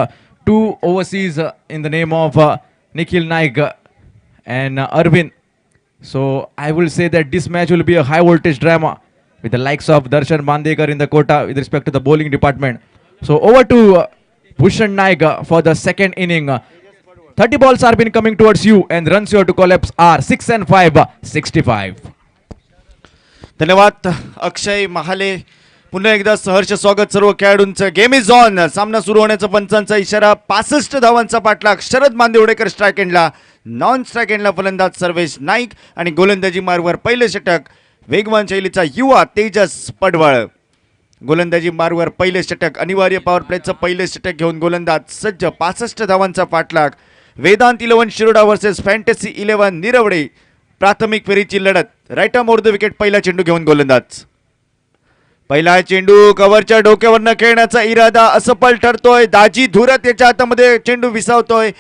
two overseas in the name of Nikhil Naik and Arvind? So I will say that this match will be a high voltage drama with the likes of Darshan Mandekar in the quota with respect to the bowling department. So over to Bhushan Naik for the second inning. 30 balls are been coming towards you and runs you to collapse are 6 and 5, 65. धन्यवाद अक्षय महाले. पुन्हा एकदा सहर्ष स्वागत सर्व खेळाडूंचं. Game is on. सामना सुरू होण्याचा पंचांचा इशारा. 65 धावांचा पाठलाग. शरद बांदिवडेकर स्ट्राईक एंडला, नॉन स्ट्राईक एंडला फलंदाज सर्वेश नाईक आणि गोलंदाजी मार्गवर पहिले षटक वेगवान शैलीचा युवा तेजस पडवळ. गोलंदाजी मार्गवर पहिले षटक, अनिवार्य पॉवर प्लेचं पहिले षटक घेऊन गोलंदाज सज्ज. 65 धावांचा पाठलाग. Vedant 11 Shiroda versus fantasy 11 Niravade. प्राथमिक फेरीची लढत. Right arm over the wicket. पहिला चेंडू घेऊन गोलंदाज. पहिला चेंडू कव्हरच्या डोक्यावरनं खेळण्याचा इरादा असफल ठरतोय. दाजी धुरत याच्या हातामध्ये चेंडू विसावतोय.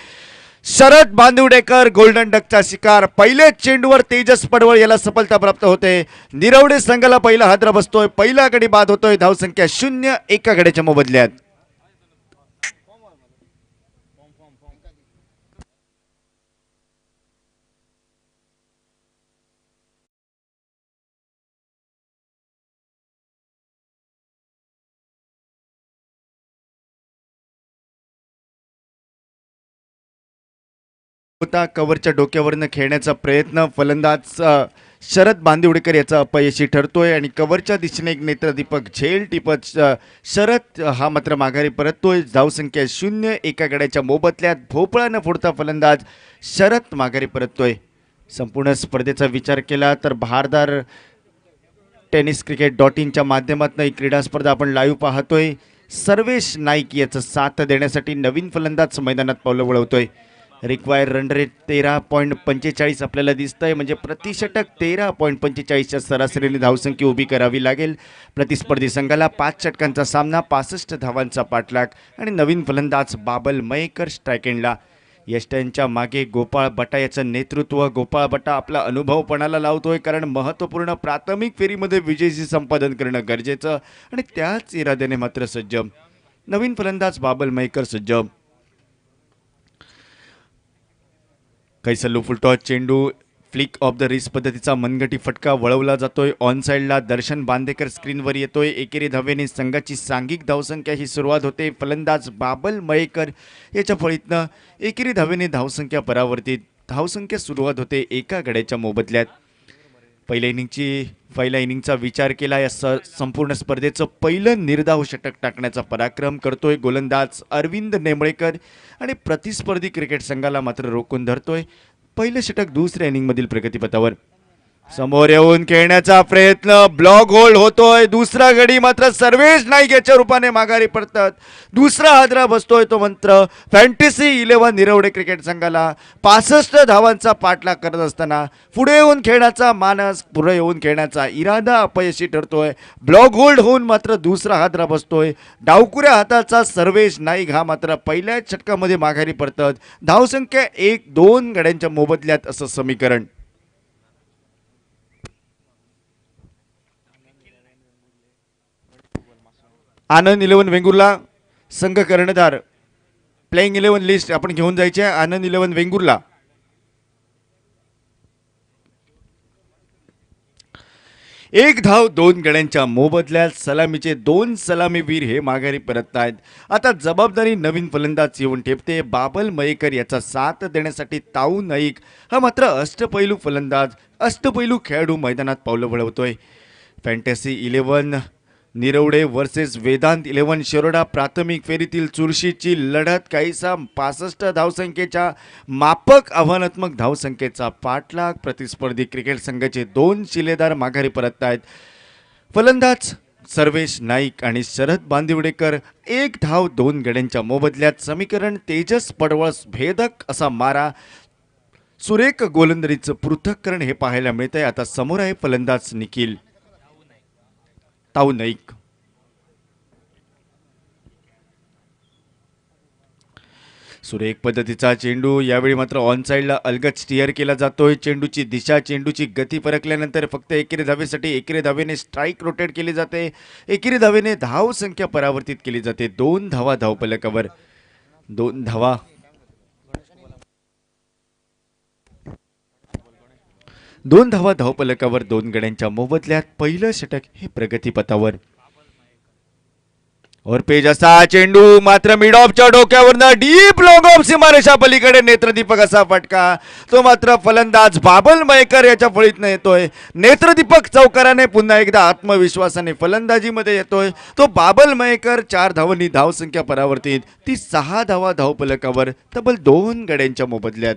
शरद बांदिवडेकर गोल्डन डकचा शिकार. पहिल्या चेंडूवर तेजस पडवळ याला सफलता प्राप्त होते. निरवडे संघाला पहिला हादरा बसतोय. पहिला गडी बाद होतोय. धावसंख्या 0, एका गड्याच्या मोबदल्यात. होता कव्हरच्या डोक्यावरनं खेळण्याचा प्रयत्न. फलंदाज शरद बांदिवडेकर याचा अपयशी ठरतोय आणि कव्हरच्या दिशेने एक नेत्रदीपक झेल टिपत शरद हा मात्र माघारी परततोय. धावसंख्या 0, एका गड्याच्या मोबदल्यात. भोपळा न फोडता फलंदाज शरद माघारी परततोय. संपूर्ण स्पर्धेचा विचार केला तर भारदार टेनिस क्रिकेट .inच्या माध्यमातून ही क्रीडा स्पर्धा आपण लाईव्ह पाहतोय. सर्वेश नाईक याचं साथ देण्यासाठी नवीन फलंदाज मैदानात पावलं वळवतोय. रिक्वायर रन रेट 13.45 आपल्याला दिसतंय. म्हणजे प्रतिषटक 13.45च्या सरासरीने धावसंख्या उभी करावी लागेल. प्रतिस्पर्धी संघाला 5 षटकांचा सामना, 65 धावांचा पाठलाग आणि नवीन फलंदाज बाबल मयेकर स्ट्राईक एंडला. यष्ट्यांच्या मागे गोपाळ बटा याचं नेतृत्व. गोपाळ बटा आपला अनुभव पणाला लावतोय, कारण महत्त्वपूर्ण प्राथमिक फेरीमध्ये विजयी संपादन करणं गरजेचं आणि त्याच इराद्याने मात्र सज्ज. नवीन फलंदाज बाबल मयेकर सज्ज. कैसल्लू फुलटॉस चेंडू फ्लिक ऑफ द रिस्ट पद्धतीचा मनगटी फटका वळवला जातोय. ऑन साईडला दर्शन बांदेकर स्क्रीनवर येतोय. एकेरी धावेने संघाची सांघिक धावसंख्या ही सुरुवात होते. फलंदाज बाबल मयेकर याच्या फळीतनं एकेरी धावेने धावसंख्या परावर्तित. धावसंख्या सुरुवात होते एका गड्याच्या मोबदल्यात. पहिल्या इनिंगचा विचार केला. या संपूर्ण स्पर्धेचं पहिलं निर्धाव षटक टाकण्याचा पराक्रम करतोय गोलंदाज अरविंद नेमळेकर आणि प्रतिस्पर्धी क्रिकेट संघाला मात्र रोखून धरतोय. पहिलं षटक दुसऱ्या इनिंगमधील प्रगतीपथावर. समोर येऊन खेळण्याचा प्रयत्न. ब्लॉक होल्ड होतोय. दुसरा गडी मात्र सर्वेश नाईक याच्या रूपाने माघारी पडतात. दुसरा हादरा बसतोय तो मंत्र फॅन्टसी 11 निरवडे क्रिकेट संघाला. 65 धावांचा पाठलाग करत असताना पुढे येऊन खेळण्याचा मानस, पुढे येऊन खेळण्याचा इरादा अपयशी ठरतोय. ब्लॉक होल्ड होऊन मात्र दुसरा हादरा बसतोय. डावकुऱ्या हाताचा सर्वेश नाईक हा मात्र पहिल्याच षटकामध्ये माघारी पडतात. धावसंख्या 1-2 गड्यांच्या मोबदल्यात असं समीकरण. आनंद 11 वेंगुर्ला संघ कर्णधार. प्लेइंग 11 लिस्ट आपण घेऊन जायचे. आनंद 11 वेंगुर्ला. एक धाव 2 गड्यांच्या मोबदल्यात सलामीचे 2 सलामीवीर हे माघारी परत आहेत. आता जबाबदारी नवीन फलंदाज येऊन ठेपते. बाबल मयेकर याचा साथ देण्यासाठी ताऊ नाईक हा मात्र अष्टपैलू फलंदाज, अष्टपैलू खेळाडू मैदानात पावलं वळवतोय. फॅन्टसी 11 निरवडे वर्सेस वेदांत 11 शिरोडा. प्राथमिक फेरीतील चुरशीची लढत. काहीसा 65 धावसंख्येच्या मापक आव्हानात्मक धावसंख्येचा पाठलाग. प्रतिस्पर्धी क्रिकेट संघाचे 2 शिलेदार माघारी परत आहेत. फलंदाज सर्वेश नाईक आणि शरद बांदिवडेकर. 1 धाव 2 गड्यांच्या मोबदल्यात. समीकरण तेजस पडवळ भेदक असा मारा. सुरेख गोलंदाजीचं पृथक्करण हे पाहायला मिळतंय. आता समोर आहे फलंदाज निखिल ताऊ नाईक. सुरेख पद्धतीचा चेंडू यावेळी मात्र ऑन साईडला अलगद स्टिअर केला जातोय. चेंडूची दिशा, चेंडूची गती परखल्यानंतर फक्त एकेरी धावेसाठी एकेरी धावेने स्ट्राईक रोटेट केली जाते. एकेरी धावेने धाव संख्या परावर्तित केली जाते. 2 धावा धावफलकावर. 2 धावा. दोन धावा धावफलकावर 2 गड्यांच्या मोबदल्यात पहिलं षटक हे प्रगतीपथावर. और पेज असा चेंडू मात्र मिड ऑफच्या डोक्यावरनं डीप लॉंग ऑफ सीमारेषा पलीकडे नेत्रदीपक असा फटका. तो मात्र फलंदाज बाबल मयेकर याच्या फळीतनं येतोय. नेत्रदीपक चौकाराने पुन्हा एकदा आत्मविश्वासाने फलंदाजीमध्ये येतोय. तो बाबल मयेकर 4 धावांनी धावसंख्या परावर्तित. ती 6 धावा धावफलकावर तब्बल 2 गड्यांच्या मोबदल्यात.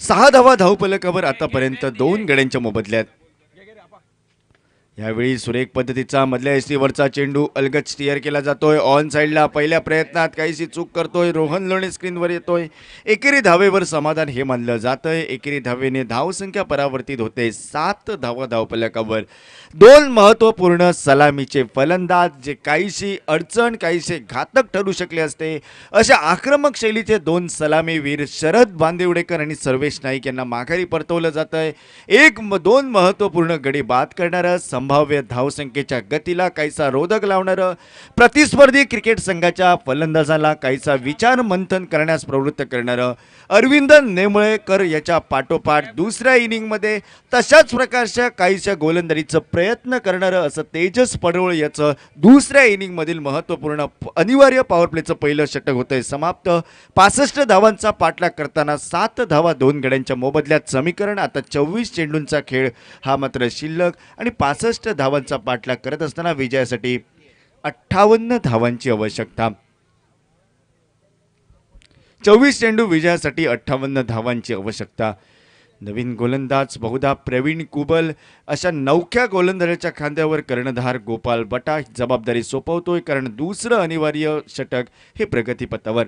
सहा धावा धावफलकावर आतापर्यंत 2 गड्यांच्या मोबदल्यात. यावेळी सुरेख पद्धतीचा मधल्या एसटीवरचा चेंडू अलगद स्टिअर केला जातोय. ऑन साईडला पहिल्या प्रयत्नात काहीशी चूक करतोय. रोहन लोणे स्क्रीनवर येतोय. एकेरी धावेवर समाधान हे मानलं जातंय. एकेरी धावेने धावसंख्या परावर्तित होते. 7 धावा धावफलकावर. 2 महत्त्वपूर्ण सलामीचे फलंदाज जे काहीशी अडचण काहीसे घातक ठरू शकले असते अशा आक्रमक शैलीचे 2 सलामीवीर शरद बांदिवडेकर आणि सर्वेश नाईक यांना माघारी परतवलं जातंय. 2 महत्त्वपूर्ण गडी बाद करणारं, संभाव्य धावसंख्येच्या गतीला काहीसा रोधक लावणारं, प्रतिस्पर्धी क्रिकेट संघाच्या फलंदाजाला काहीसा विचार मंथन करण्यास प्रवृत्त करणारं अरविंद नेमळेकर याच्या पाठोपाठ दुसऱ्या इनिंगमध्ये तशाच प्रकारच्या काहीशा गोलंदाजीचं प्रयत्न करणारं असं तेजस पडवळ याचं दुसऱ्या इनिंगमधील महत्त्वपूर्ण अनिवार्य पॉवर प्लेचं पहिलं षटक होतंय समाप्त. 65 धावांचा पाठलाग करताना 7 धावा 2 गड्यांच्या मोबदल्यात समीकरण. आता 24 चेंडूंचा खेळ हा मात्र शिल्लक आणि 65 धावांचा पाठलाग करत असताना विजयासाठी 58 धावांची आवश्यकता. 24 चेंडू विजयासाठी 58 धावांची आवश्यकता. नवीन गोलंदाज बहुधा प्रवीण कुबल अशा नवख्या गोलंदाजाच्या खांद्यावर कर्णधार गोपाल बटा जबाबदारी सोपवतोय. कारण दुसरं अनिवार्य षटक हे प्रगतीपथावर.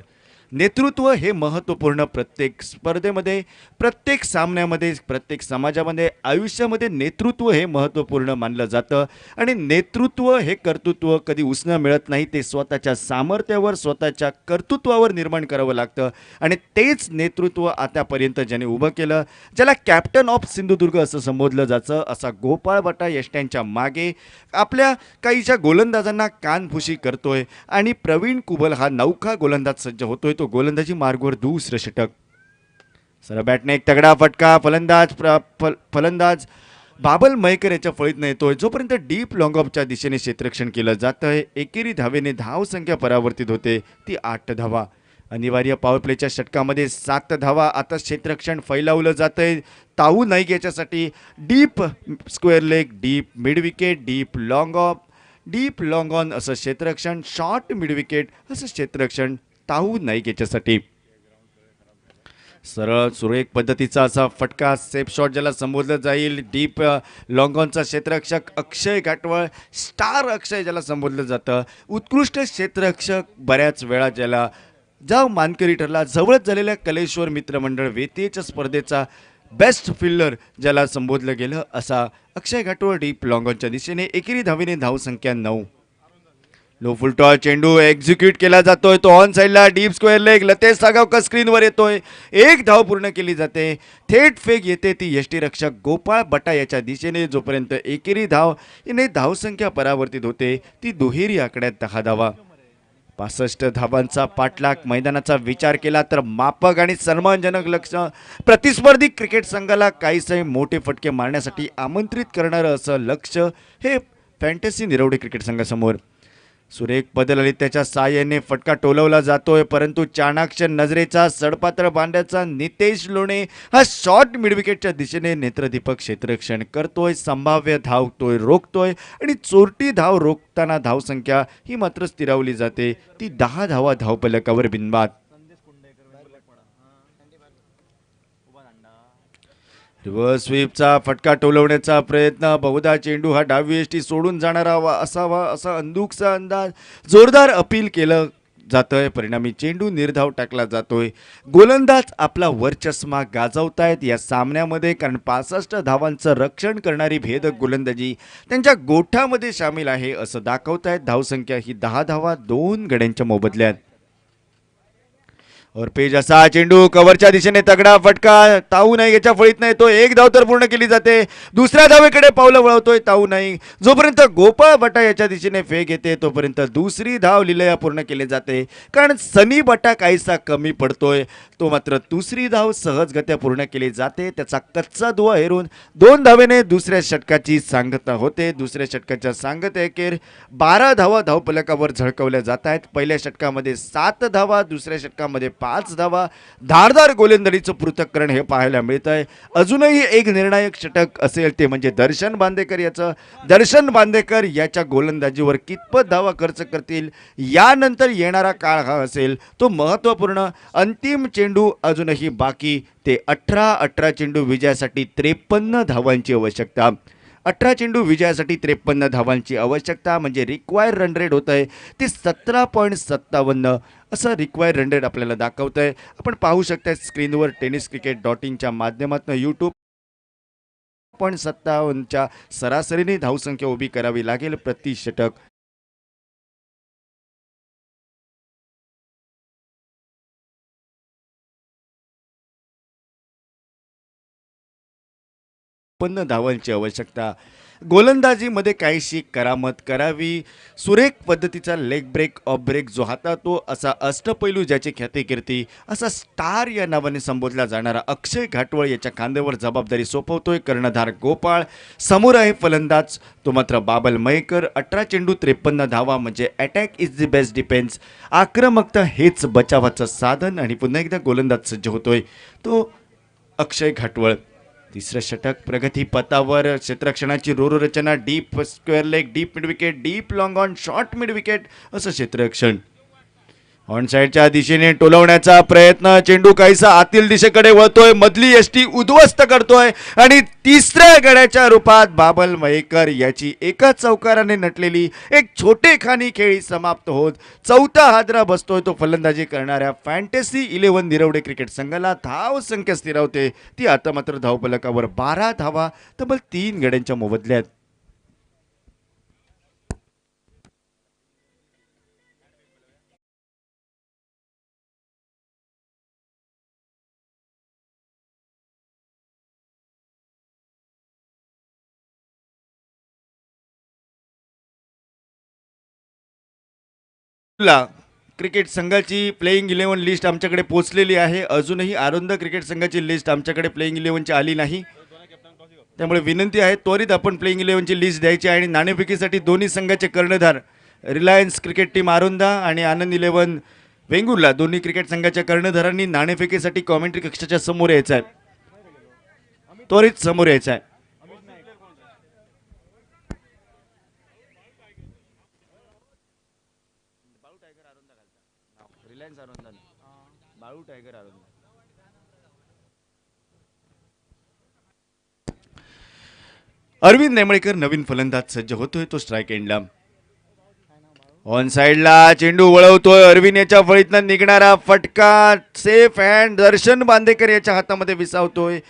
नेतृत्व हे महत्त्वपूर्ण. प्रत्येक स्पर्धेमध्ये, प्रत्येक सामन्यामध्ये, प्रत्येक समाजामध्ये, आयुष्यामध्ये नेतृत्व हे महत्त्वपूर्ण मानलं जातं. आणि नेतृत्व हे कर्तृत्व कधी उसणं मिळत नाही. ते स्वतःच्या सामर्थ्यावर, स्वतःच्या कर्तृत्वावर निर्माण करावं लागतं. आणि तेच नेतृत्व आतापर्यंत ज्याने उभं केलं, ज्याला कॅप्टन ऑफ सिंधुदुर्ग असं संबोधलं जातं, असा गोपाळ बटा यष्ट्यांच्या मागे आपल्या काहीशा गोलंदाजांना कानफुशी करतोय. आणि प्रवीण कुबल हा नवखा गोलंदाज सज्ज होतोय. तो गोलंदाजी मार्गावर दुसरं षटक. सरळ बॅटने एक तगडा फटका. फलंदाज बाबल मयेकर याच्या फळीतनं येतोय. जोपर्यंत डीप लॉंग ऑफच्या दिशेने क्षेत्ररक्षण केलं जातंय. एकेरी धावेने धावसंख्या परावर्तित होते. ती 8 धावा. अनिवार्य पॉवर प्लेच्या षटकामध्ये 7 धावा. आता क्षेत्ररक्षण फैलावलं जातंय ताऊ नाईक याच्यासाठी. Deep square leg, deep mid wicket, deep long of, deep long on असं क्षेत्ररक्षण, शॉर्ट मिड विकेट असं क्षेत्ररक्षण ताऊ नाईक याच्यासाठी. सरळ सुरेख पद्धतीचा असा फटका, सेफ शॉट ज्याला संबोधलं जाईल. डीप लॉंग ऑनचा क्षेत्ररक्षक अक्षय घाटवळ, स्टार अक्षय ज्याला संबोधलं जातं. उत्कृष्ट क्षेत्ररक्षक बऱ्याच वेळा ज्याला ज्या मानकरी ठरला. जवळच झालेल्या कलेश्वर मित्रमंडळ वेतेच्या स्पर्धेचा बेस्ट फिल्डर ज्याला संबोधलं गेलं असा अक्षय घाटवळ डीप लॉंग ऑनच्या दिशेने. एकेरी धावेने धावसंख्या 9. लो फुलटॉस चेंडू एक्झिक्यूट केला जातोय. तो ऑन साईडला deep square leg. Latesh Sagavkar स्क्रीनवर येतोय. 1 धाव पूर्ण केली जाते. थेट फेक येते ती यष्टीरक्षक गोपाळ बटा याच्या दिशेने. जोपर्यंत एकेरी धाव याने धावसंख्या परावर्तित होते ती दुहेरी आकड्यात 10 धावा. 65 धावांचा पाठलाग. मैदानाचा विचार केला तर मापक आणि सन्मानजनक लक्ष. प्रतिस्पर्धी क्रिकेट संघाला काहीसे मोठे फटके मारण्यासाठी आमंत्रित करणारं असं लक्ष हे फॅन्टसी निरवडे क्रिकेट संघासमोर. सुरेख पदललित्याच्या साहाय्याने फटका टोलवला जातोय. परंतु चाणाक्ष नजरेचा सडपातळ बांड्याचा नितेश लोणे हा शॉर्ट मिडविकेटच्या दिशेने नेत्रदीपक क्षेत्ररक्षण करतोय. संभाव्य धाव तोय रोखतोय आणि चोरटी धाव रोखताना धावसंख्या ही मात्र स्थिरावली जाते. ती 10 धावा धावफलकावर बिनबाद. रिव्हर्स स्वीपचा फटका टोलवण्याचा प्रयत्न. बहुधा चेंडू हा डावी यष्टी सोडून जाणारा असावा असा अंदूकचा अंदाज. जोरदार अपील केलं जातोय, परिणामी चेंडू निर्धाव टाकला जातोय. गोलंदाज आपला वरचष्मा गाजवतायत या सामन्यामध्ये, कारण 65 धावांचं रक्षण करणारी भेदक गोलंदाजी त्यांच्या गोठ्यामध्ये सामील आहे असं दाखवतायत. धावसंख्या ही 10 धावा 2 गड्यांच्या मोबदल्यात. और पेज असा चेंडू कव्हरच्या दिशेने तगडा फटका. ताऊ नाईक याच्या फळीत नाही, तो एक धाव तर पूर्ण केली जाते. दुसऱ्या धावेकडे पावलं वळवतोय ताऊ नाईक. जोपर्यंत गोपाळ बटा याच्या दिशेने फेक येते तोपर्यंत दुसरी धाव लिलया पूर्ण केली जाते, कारण सनी बटा काहीसा कमी पडतोय. तो मात्र दुसरी धाव सहजगत्या पूर्ण केली जाते. त्याचा कच्चा दुवा हेरून 2 धावेने दुसऱ्या षटकाची सांगता होते. दुसऱ्या षटकाच्या सांगतेअखेर 12 धावा धावफलकावर झळकवल्या जात आहेत. पहिल्या षटकामध्ये 7 धावा, दुसऱ्या षटकामध्ये 5 धावा. धारदार गोलंदाजीचं पृथक्करण हे पाहायला मिळत आहे. अजूनही एक निर्णायक षटक असेल ते म्हणजे दर्शन बांदेकर याचं. दर्शन बांदेकर याच्या गोलंदाजीवर कितपत धावा खर्च करतील यानंतर येणारा काळ हा असेल तो महत्त्वपूर्ण. अंतिम चेंडू अजूनही बाकी. ते 18 चेंडू विजयासाठी 53 धावांची आवश्यकता. 18 चेंडू विजयासाठी 53 धावांची आवश्यकता म्हणजे रिक्वायर रन रेट होत आहे ते 17.57 असं रिक्वायर रन रेट आपल्याला दाखवत आहे. आपण पाहू शकता स्क्रीनवर tenniscricket.in माध्यमातून यूट्यूब 57च्या सरासरीने धावसंख्या उभी करावी लागेल प्रति षटक. धावांची आवश्यकता. गोलंदाजीमध्ये काहीशी करामत करावी. सुरेख पद्धतीचा लेग ब्रेक ऑफ ब्रेक जो हाताळतो असा अष्टपैलू ज्याची ख्यातिकीर्ती असा स्टार या नावाने संबोधला जाणारा अक्षय घाटवळ याच्या खांद्यावर जबाबदारी सोपवतोय कर्णधार गोपाळ. समोर आहे फलंदाज तो मात्र बाबल मयेकर. 18 चेंडू 53 धावा म्हणजे attack is the best defence. आक्रमकता हेच बचावाचं साधन. आणि पुन्हा एकदा गोलंदाज सज्ज होतोय तो अक्षय घाटवळ. तिसरं षटक प्रगती पथावर. क्षेत्ररक्षणाची रोरो रचना. Deep square leg, deep mid wicket, deep long on, short mid wicket असं क्षेत्ररक्षण. ऑन साईडच्या दिशेने टोलवण्याचा प्रयत्न. चेंडू काहीसा आतील दिशेकडे वळतोय. मधली यष्टी उद्ध्वस्त करतोय आणि तिसऱ्या गड्याच्या रूपात बाबल मयेकर याची एका चौकाराने नटलेली एक छोटेखानी खेळी समाप्त होत चौथा हादरा बसतोय तो फलंदाजी करणाऱ्या फॅन्टसी 11 निरवडे क्रिकेट संघाला. धाव संख्या स्थिरावते ती आता मात्र धावफलकावर 12 धावा तब्बल 3 गड्यांच्या मोबदल्यात. क्रिकेट संघाची प्लेइंग 11 लिस्ट आमच्याकडे पोहोचलेली आहे. अजूनही आनंद क्रिकेट संघाची लिस्ट आमच्याकडे प्लेइंग 11ची आली नाही, त्यामुळे विनंती आहे त्वरित आपण प्लेइंग 11ची लिस्ट द्यायची. आणि नाणेफेकीसाठी दोन्ही संघाचे कर्णधार रिलायन्स क्रिकेट टीम आरोंदा आणि आनंद 11 वेंगुर्ला दोन्ही क्रिकेट संघाच्या कर्णधारांनी नाणेफेकीसाठी कॉमेंट्री कक्षाच्या समोर यायचं आहे. त्वरित समोर यायचं आहे. अरविंद नेमळेकर नवीन फलंदाज सज्ज होतोय तो स्ट्राइक एंडला. ऑन साइडला चेंडू वळवतोय. अरविंद याच्या फळीतनं निघणारा फटका सेफ हँड दर्शन बांदेकर याच्या हातामध्ये विसावतोय.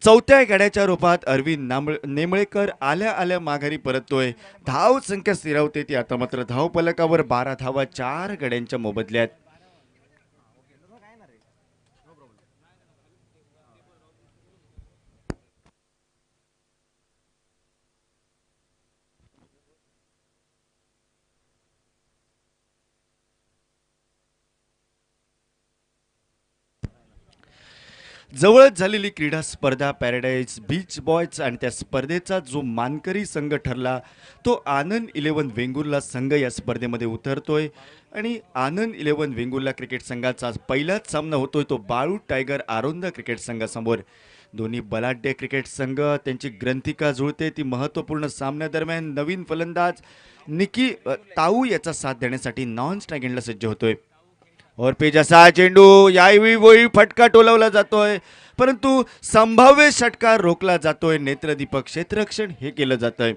चौथ्या गड्याच्या रूपात अरविंद नेमळेकर आल्या आल्या माघारी परततोय. धाव संख्या स्थिरावते ती आता मात्र धाव फलकावर 12 धावा 4 गड्यांच्या मोबदल्यात. जवळच झालेली क्रीडा स्पर्धा पॅराडाईज बीच बॉयज आणि त्या स्पर्धेचा जो मानकरी संघ ठरला तो आनंद 11 वेंगुर्ला संघ या स्पर्धेमध्ये उतरतोय. आणि आनंद 11 वेंगुर्ला क्रिकेट संघाचा पहिलाच सामना होतोय तो बाळू टायगर आरोंदा क्रिकेट संघासमोर. दोन्ही बलाढ्य क्रिकेट संघ त्यांची ग्रंथिका जुळते ती महत्त्वपूर्ण सामन्यादरम्यान नवीन फलंदाज निकी ताऊ याचा साथ देण्यासाठी नॉन स्ट्राइक एंडला सज्ज होतोय. और पेज असा चेंडू यावेळी फटका टोलवला जातोय परंतु संभाव्य षटकार रोखला जातोय. नेत्रदीपक क्षेत्ररक्षण हे केलं जातंय.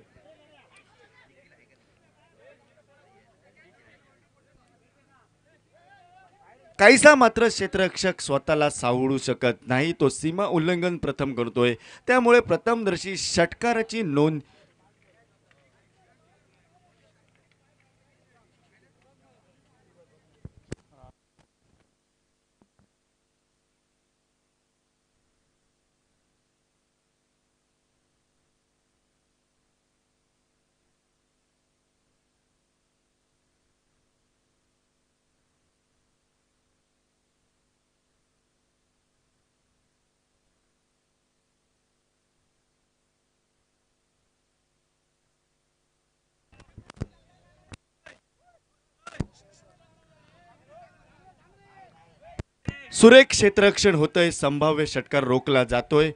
काहीसा मात्र क्षेत्ररक्षक स्वतःला सावरू शकत नाही. तो सीमा उल्लंघन प्रथम करतोय, त्यामुळे प्रथमदर्शी षटकाराची नोंद. सुरेख क्षेत्ररक्षण होतंय, संभाव्य षटकार रोखला जातोय.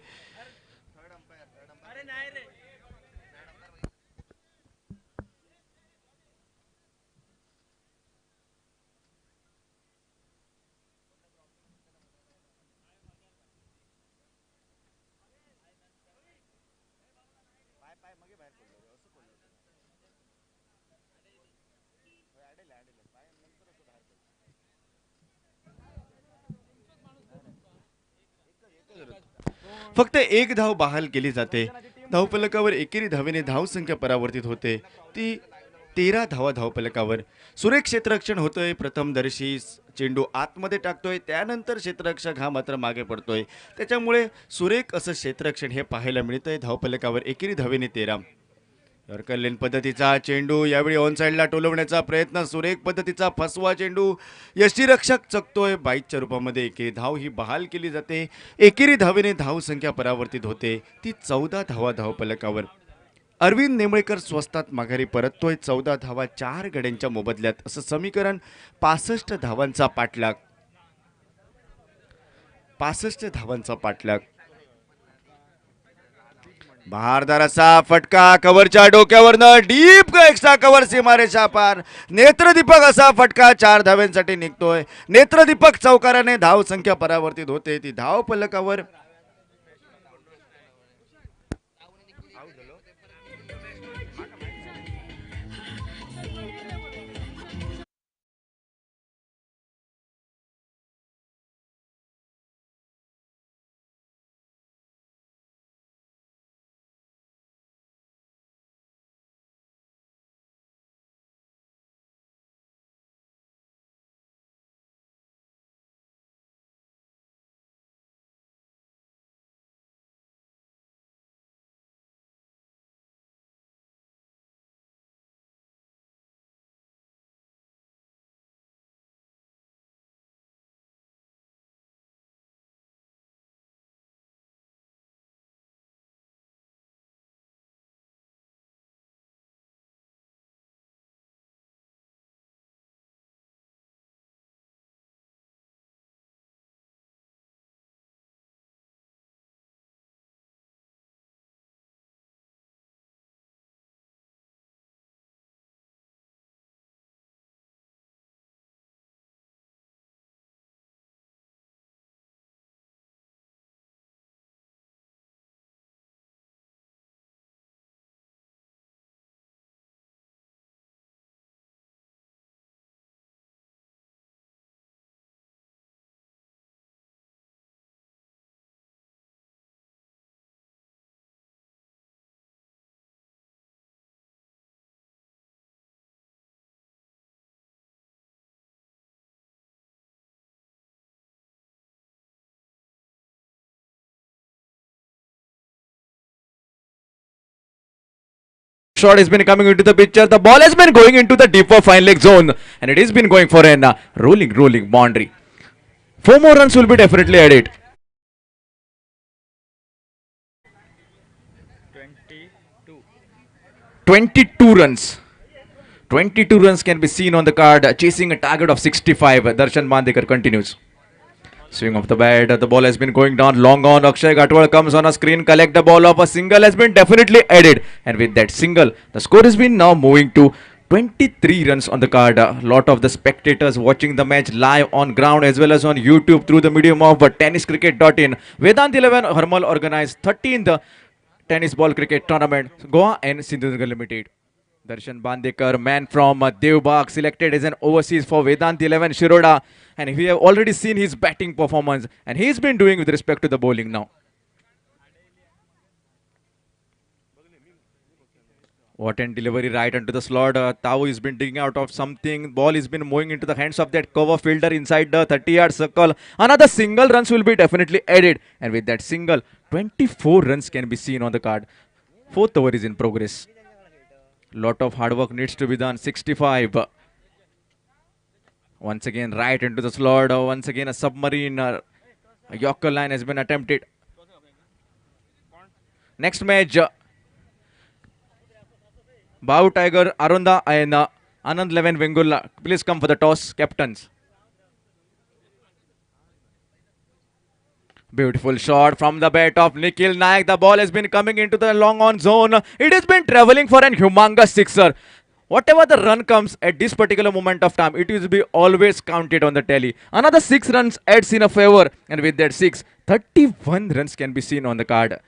फक्त एक धाव बहाल केली जाते. धावफलकावर एकेरी धावेने धावसंख्या परावर्तित होते, ती 13 धावा धावफलकावर. सुरेख क्षेत्ररक्षण होतंय, प्रथमदर्शी चेंडू आतमध्ये टाकतोय, त्यानंतर क्षेत्ररक्षक हा मात्र मागे पडतोय. त्याच्यामुळे सुरेख असं क्षेत्ररक्षण हे पाहायला मिळतंय. धावफलकावर एकेरी धावेने 13. यॉर्कर लेन पद्धतीचा चेंडू यावेळी ऑन साईडला टोलवण्याचा प्रयत्न. सुरेख पद्धतीचा फसवा चेंडू, यष्टीरक्षक चकतोय. बाईकच्या रूपामध्ये एकेरी धाव ही बहाल केली जाते. एकेरी धावेने धावसंख्या परावर्तित होते, ती 14 धावा धावफलकावर. अरविंद नेमळेकर स्वस्तात माघारी परततोय. 14 धावा 4 गड्यांच्या मोबदल्यात, असं समीकरण. 65 धावांचा पाठलाग. 65 धावांचा पाठलाग. बहारदार असा फटका कव्हरच्या डोक्यावरनं डीप एक्स्ट्रा कव्हर, सीमारेषा पार. नेत्रदीपक असा फटका 4 धाव्यांसाठी निघतोय. नेत्रदीपक चौकाराने धाव संख्या परावर्तित होते, ती धाव फलकावर. Shot has been coming into the picture. The ball has been going into the deeper fine leg zone, and it has been going for an rolling boundary. 4 more runs will be definitely added. 22 runs. 22 runs can be seen on the card, chasing a target of 65. Darshan Mandekar continues. Swing of the bat, the ball has been going down long on. Akshay Gatwal comes on a screen, collect the ball off. A single has been definitely added, and with that single, the score has been now moving to 23 runs on the card. A lot of the spectators watching the match live on ground as well as on YouTube through the medium of tenniscricket.in. Vedant 11 Harmal organized 13th tennis ball cricket tournament, Goa and Sindhudurga Limited. Darshan Bandekar, man from Devbag, selected as an overseas for Vedant 11 Shiroda. And we have already seen his batting performance. And he's been doing with respect to the bowling now. What an delivery right into the slot. Tao has been digging out of something. Ball has been moving into the hands of that cover fielder inside the 30-yard circle. Another single runs will be definitely added. And with that single, 24 runs can be seen on the card. Fourth over is in progress. Lot of hard work needs to be done. 65. Once again, right into the slot. Once again, a submarine. A Yorker line has been attempted. Next match. Bau Tiger, Arunda and Anand Leven Vengulla. Please come for the toss, captains. Beautiful shot from the bat of Nikhil Naik. The ball has been coming into the long on zone. It has been travelling for an humongous sixer. Whatever the run comes at this particular moment of time, it will be always counted on the tally. Another 6 runs adds in a favor. And with that 6, 31 runs can be seen on the card.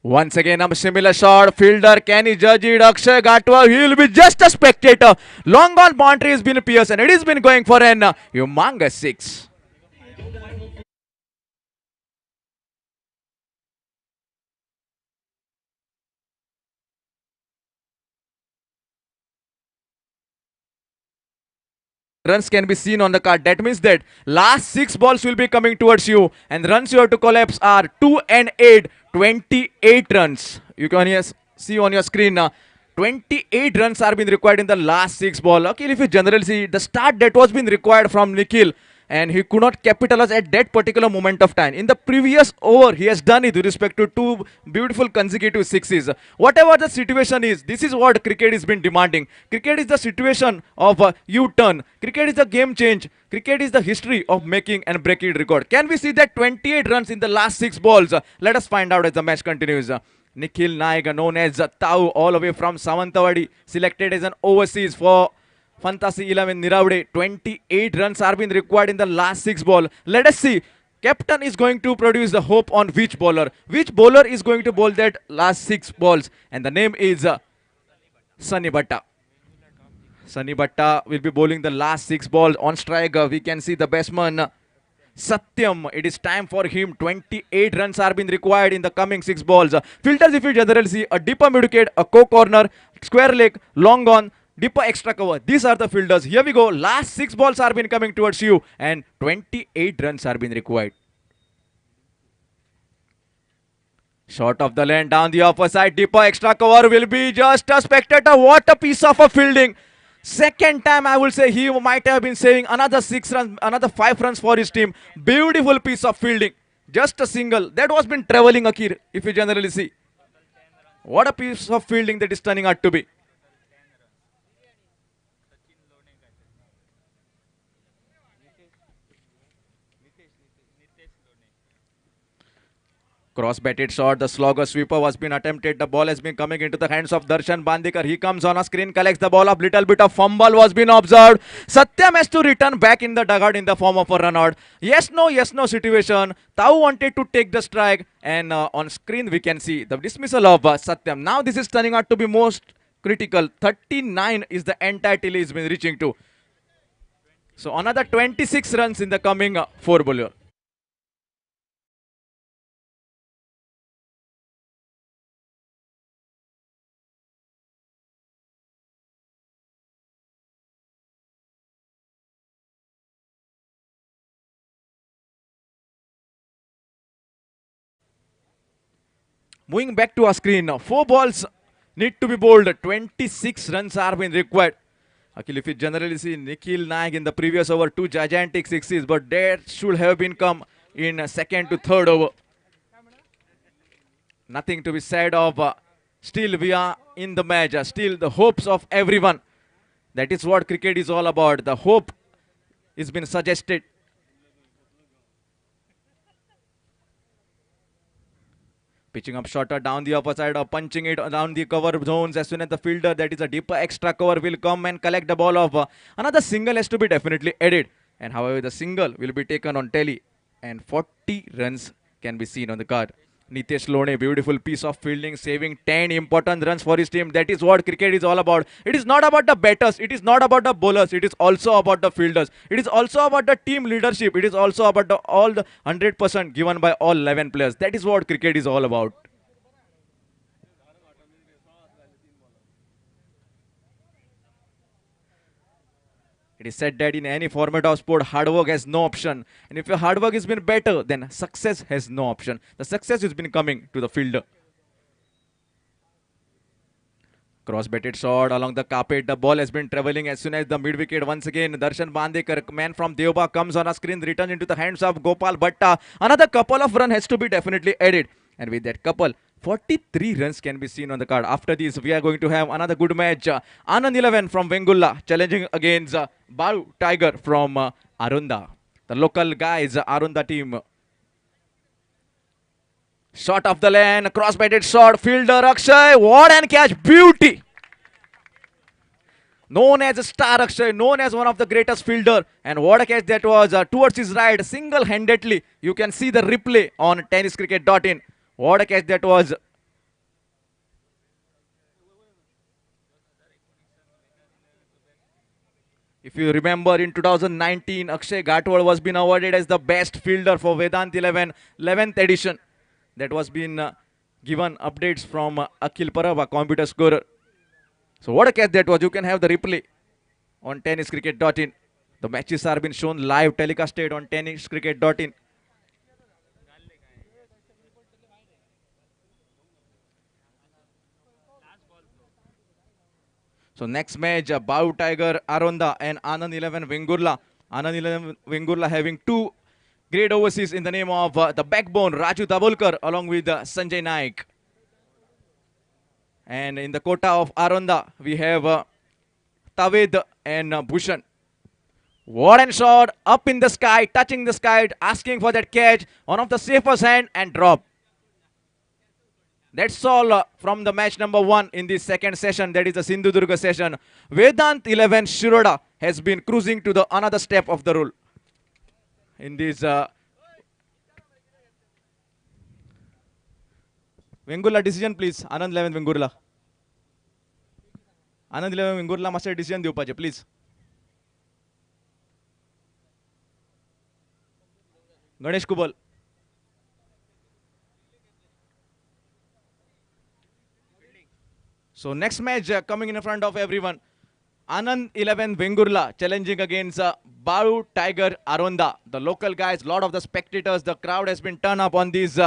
Once again, a similar shot. Fielder, can he judge it? Akshay Gatwa, he will be just a spectator. Long on boundary has been pierced and it has been going for an humongous 6. Runs can be seen on the card. That means that last 6 balls will be coming towards you and the runs you have to collapse are 2 and 8, 28 runs. You can see on your screen 28 runs are being required in the last 6 ball. Okay, if you generally see the start that was being required from Nikhil and he could not capitalize at that particular moment of time. In the previous over, he has done it with respect to 2 beautiful consecutive 6s. Whatever the situation is, this is what cricket has been demanding. Cricket is the situation of a U-turn. Cricket is the game change. Cricket is the history of making and breaking record. Can we see that 28 runs in the last 6 balls? Let us find out as the match continues. Nikhil Naik, known as Tau, all the way from Samantawadi, selected as an overseas for Fantasy 11 Niravde. 28 runs are being required in the last 6 ball. Let us see. Captain is going to produce the hope on which bowler. Which bowler is going to bowl that last 6 balls? And the name is Sunny Bhatta. Sunny Bhatta will be bowling the last 6 balls. On strike, we can see the batsman Satyam. It is time for him. 28 runs are being required in the coming 6 balls. Filters, if you generally see, a deeper mid wicket, a co-corner, square leg, long on, deeper extra cover. These are the fielders. Here we go. Last 6 balls are been coming towards you and 28 runs are being required. Short of the lane down the upper side. Deeper extra cover will be just a spectator. What a piece of a fielding. Second time I will say he might have been saving another 6 runs, another 5 runs for his team. Beautiful piece of fielding. Just a single. That was been travelling Akir, if you generally see. What a piece of fielding that is turning out to be. Cross-batted shot, the slogger sweeper was being attempted. The ball has been coming into the hands of Darshan Bandekar. He comes on a screen, collects the ball up. Little bit of fumble was being observed. Satyam has to return back in the dugout in the form of a run out. Yes, no situation. Tau wanted to take the strike and on screen we can see the dismissal of Satyam. Now this is turning out to be most critical. 39 is the entire tally has been reaching to. So another 26 runs in the coming 4 bowler. Moving back to our screen now. 4 balls need to be bowled. 26 runs are being required. Akhil, if you generally see Nikhil Naik in the previous over 2 gigantic 6s, but that should have been come in second to third over. Nothing to be said of. Still we are in the match. Still the hopes of everyone. That is what cricket is all about. The hope is been suggested. Pitching up shorter down the upper side or punching it down the cover zones. As soon as the fielder, that is a deeper extra cover, will come and collect the ball off. Another single has to be definitely added. And however, the single will be taken on tally. And 40 runs can be seen on the card. Nitesh Lone, beautiful piece of fielding, saving 10 important runs for his team. That is what cricket is all about. It is not about the batters, it is not about the bowlers, it is also about the fielders. It is also about the team leadership. It is also about all the 100% given by all 11 players. That is what cricket is all about. It is said that in any format of sport, hard work has no option. And if your hard work has been better, then success has no option. The success has been coming to the fielder. Cross-batted shot along the carpet. The ball has been travelling as soon as the mid-wicket. Once again, Darshan Bandekar, man from Deoba, comes on a screen, returns into the hands of Gopal Bhatta. Another couple of runs has to be definitely added. And with that couple, 43 runs can be seen on the card. After this, we are going to have another good match. Anand 11 from Vengulla challenging against Baru Tiger from Arunda. The local guys, Arunda team. Shot off the lane, cross-batted shot, fielder Akshay, what an catch, beauty! Known as a star Akshay, known as one of the greatest fielder, and what a catch that was towards his right, single-handedly. You can see the replay on tenniscricket.in. What a catch that was. If you remember, in 2019, Akshay Gatwal was been awarded as the best fielder for Vedant 11, 11th edition. That was been given updates from Akhil Paraba, computer scorer. So what a catch that was. You can have the replay on tenniscricket.in. The matches are being shown live, telecasted on tenniscricket.in. So next match, Bau Tiger Aronda and Anand 11 Vengurla. Anand 11 Vengurla having two great overseas in the name of the backbone Raju Dabholkar along with Sanjay Naik. And in the quota of Aronda, we have Taved and Bhushan. What a shot, up in the sky, touching the sky, asking for that catch. One of the safest hand and drop. That's all from the match number 1 in the second session. That is the Sindhudurga session. Vedant 11 Shiroda has been cruising to the another step of the rule. In this Vengurla decision, please. Anand 11 Vengurla. Anand 11 Vengurla master decision दिवपाचे, please. Ganesh Kubal. So next match coming in front of everyone. Anand 11 Vengurla challenging against Baru Tiger Aronda. The local guys, lot of the spectators, the crowd has been turned up on these